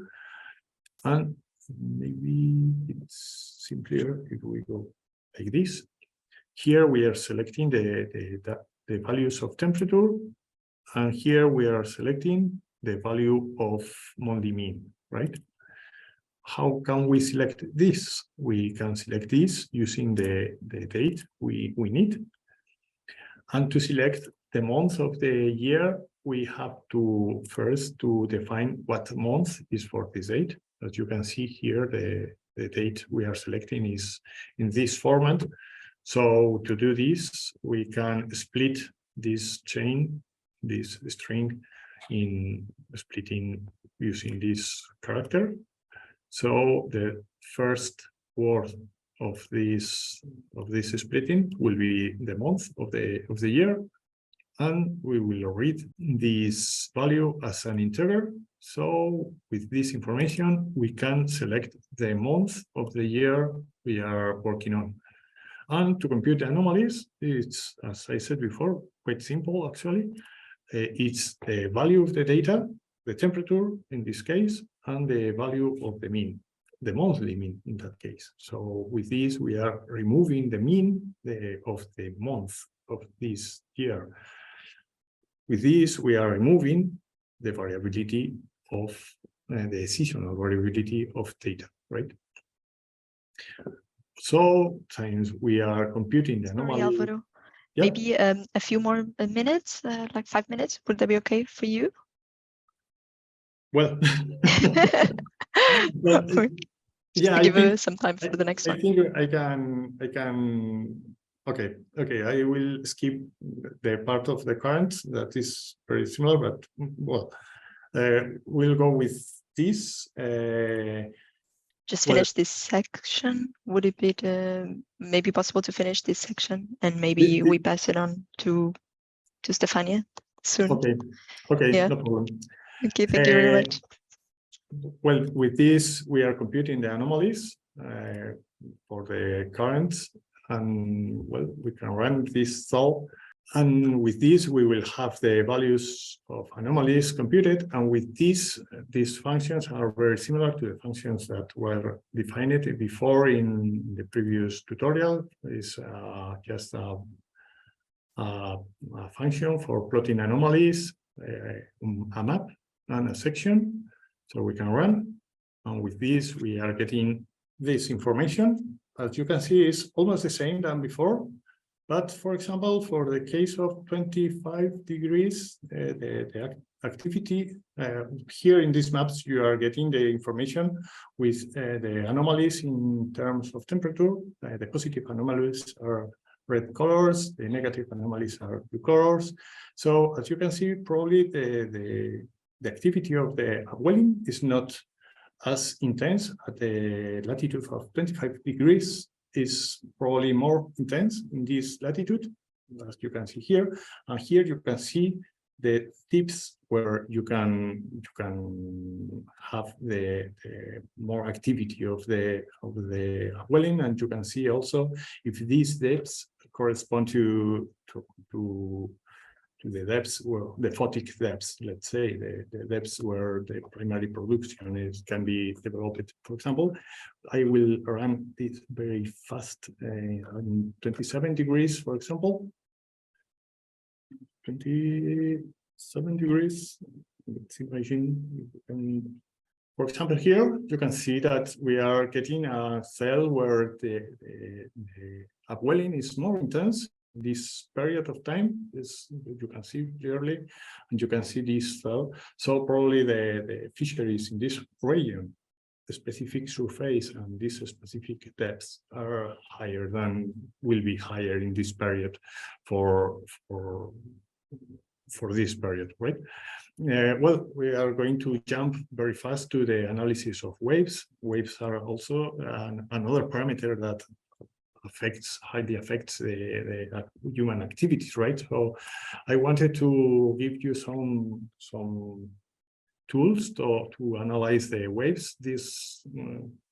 And maybe it's simpler if we go like this. Here we are selecting the values of temperature, and here we are selecting the value of monthly mean, right? How can we select this? We can select this using the date we need. And to select the month of the year, we have to first define what month is for this date. As you can see here, the date we are selecting is in this format. So to do this, we can split this chain, this string, in splitting using this character. So the first word of this splitting will be the month of the year, and we will read this value as an integer. So with this information, we can select the month of the year we are working on. And to compute anomalies, it's, as I said before, quite simple actually. It's the value of the data, the temperature in this case, and the value of the mean, the monthly mean in that case. So with this, we are removing the mean of the month of this year. With this, we are removing the variability of the seasonal variability of data, right? So since we are computing the anomaly. Sorry, Alvaro. Yeah. Maybe a few more minutes, like 5 minutes. Would that be okay for you? Well, yeah, give some time for the next one. I think I can. Okay, I will skip the part of the current that is very similar, but well, we'll go with this. Just finish this section. Would it be maybe possible to finish this section and maybe we pass it on to Stefania soon? Okay, yeah. No problem. Okay, thank you very much. Well, with this, we are computing the anomalies for the currents, and well, we can run this solve And with this, we will have the values of anomalies computed. And with this, these functions are very similar to the functions that were defined before in the previous tutorial. It's just a function for plotting anomalies, a map and a section. So we can run. And with this, we are getting this information. As you can see, it's almost the same than before. But for example, for the case of 25 degrees, the activity here in these maps, you are getting the information with the anomalies in terms of temperature. The positive anomalies are red colors, the negative anomalies are blue colors. So as you can see, probably the activity of the upwelling is not as intense at the latitude of 25 degrees. Is probably more intense in this latitude, as you can see here. And here you can see the tips where you can have the more activity of the upwelling, and you can see also if these depths correspond to the depths, well, the photic depths, let's say, the depths where the primary production can be developed. For example, I will run this very fast on 27 degrees, for example. 27 degrees. Let's imagine. For example, here you can see that we are getting a cell where the upwelling is more intense. This period of time is, you can see clearly, and you can see this cell. So probably the fisheries in this region, the specific surface and these specific depths are higher than, will be higher in this period for this period, right? Well, we are going to jump very fast to the analysis of waves. Waves are also another parameter that highly affects the human activities, right? So I wanted to give you some tools to analyze the waves.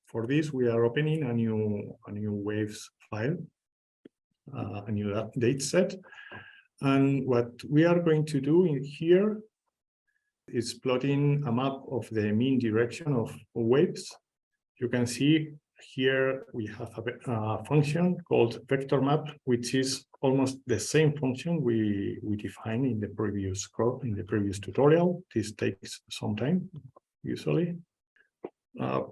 For this, we are opening a new waves file, a new data set. And what we are going to do in here is plotting a map of the mean direction of waves. You can see here we have a function called vector map, which is almost the same function we defined in the previous tutorial. This takes some time, usually.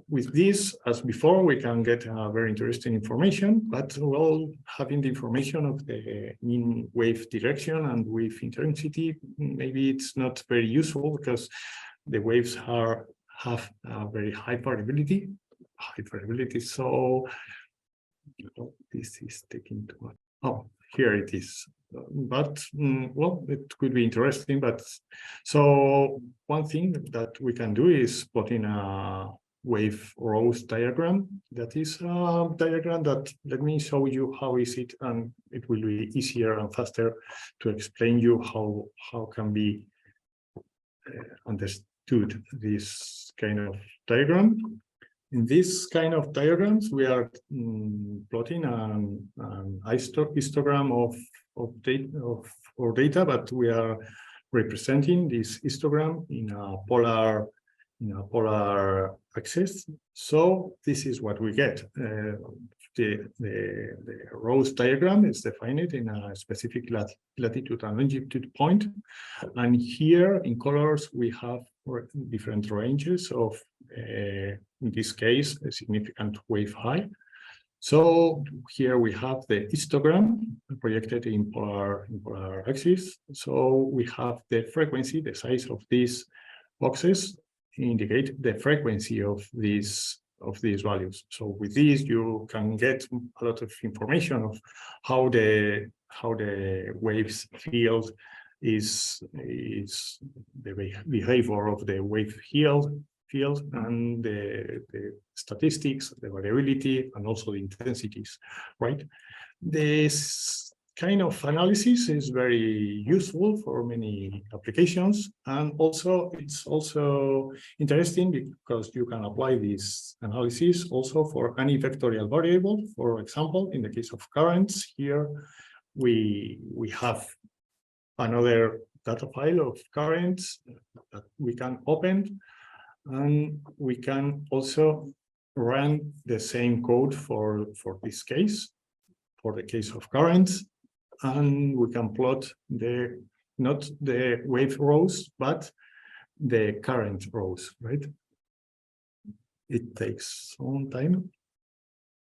With this, as before, we can get very interesting information, but well, having the information of the mean wave direction and wave intensity, maybe it's not very useful because the waves have a very high variability. So this is taking too much. Oh, here it is. But well, it could be interesting. But so one thing that we can do is put in a wave rows diagram. That is a diagram that, let me show you how is it, and it will be easier and faster to explain you how can be understood this kind of diagram. In this kind of diagrams, we are plotting an histogram of data, but we are representing this histogram in a polar axis. So this is what we get. The rows diagram is defined in a specific latitude and longitude point. And here in colors, we have different ranges of, in this case, a significant wave height. So here we have the histogram projected in polar axis. So we have the frequency, the size of these boxes indicate the frequency of these values. So with this, you can get a lot of information of how the waves field is the behavior of the wave field and the statistics, the variability, and also the intensities, right? This kind of analysis is very useful for many applications, and also it's also interesting because you can apply this analysis also for any vectorial variable. For example, in the case of currents, here we have another data file of currents that we can open, and we can also run the same code for this case, for the case of currents, and we can plot not the wave rows, but the current rows, right? It takes some time.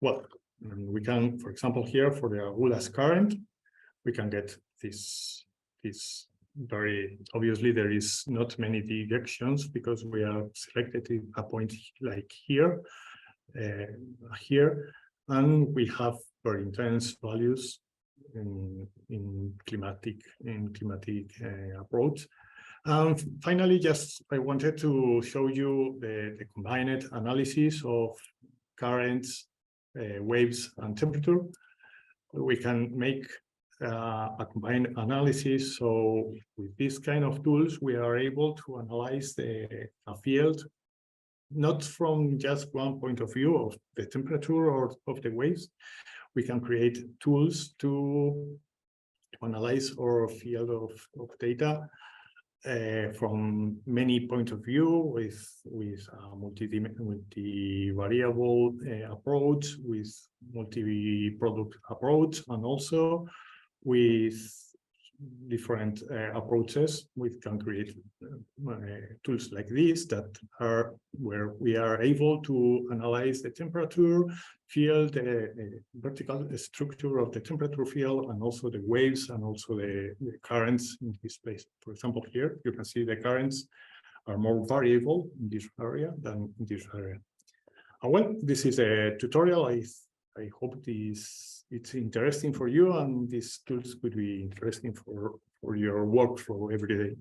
Well, we can, for example, here for the Agulhas current, we can get this very obviously there is not many directions because we are selected a point like here, and we have very intense values in climatic approach. And finally, I wanted to show you the combined analysis of currents, waves, and temperature. We can make a combined analysis. So with this kind of tools, we are able to analyze a field, not from just one point of view of the temperature or of the waves. We can create tools to analyze our field of data from many points of view, with a multi-variable approach, with multi-product approach, and also with different approaches. We can create tools like this that are where we are able to analyze the temperature field, the vertical structure of the temperature field, and also the waves, and also the currents in this place. For example, here you can see the currents are more variable in this area than in this area. And well, this is a tutorial. I hope it's interesting for you, and these tools could be interesting for your workflow every day.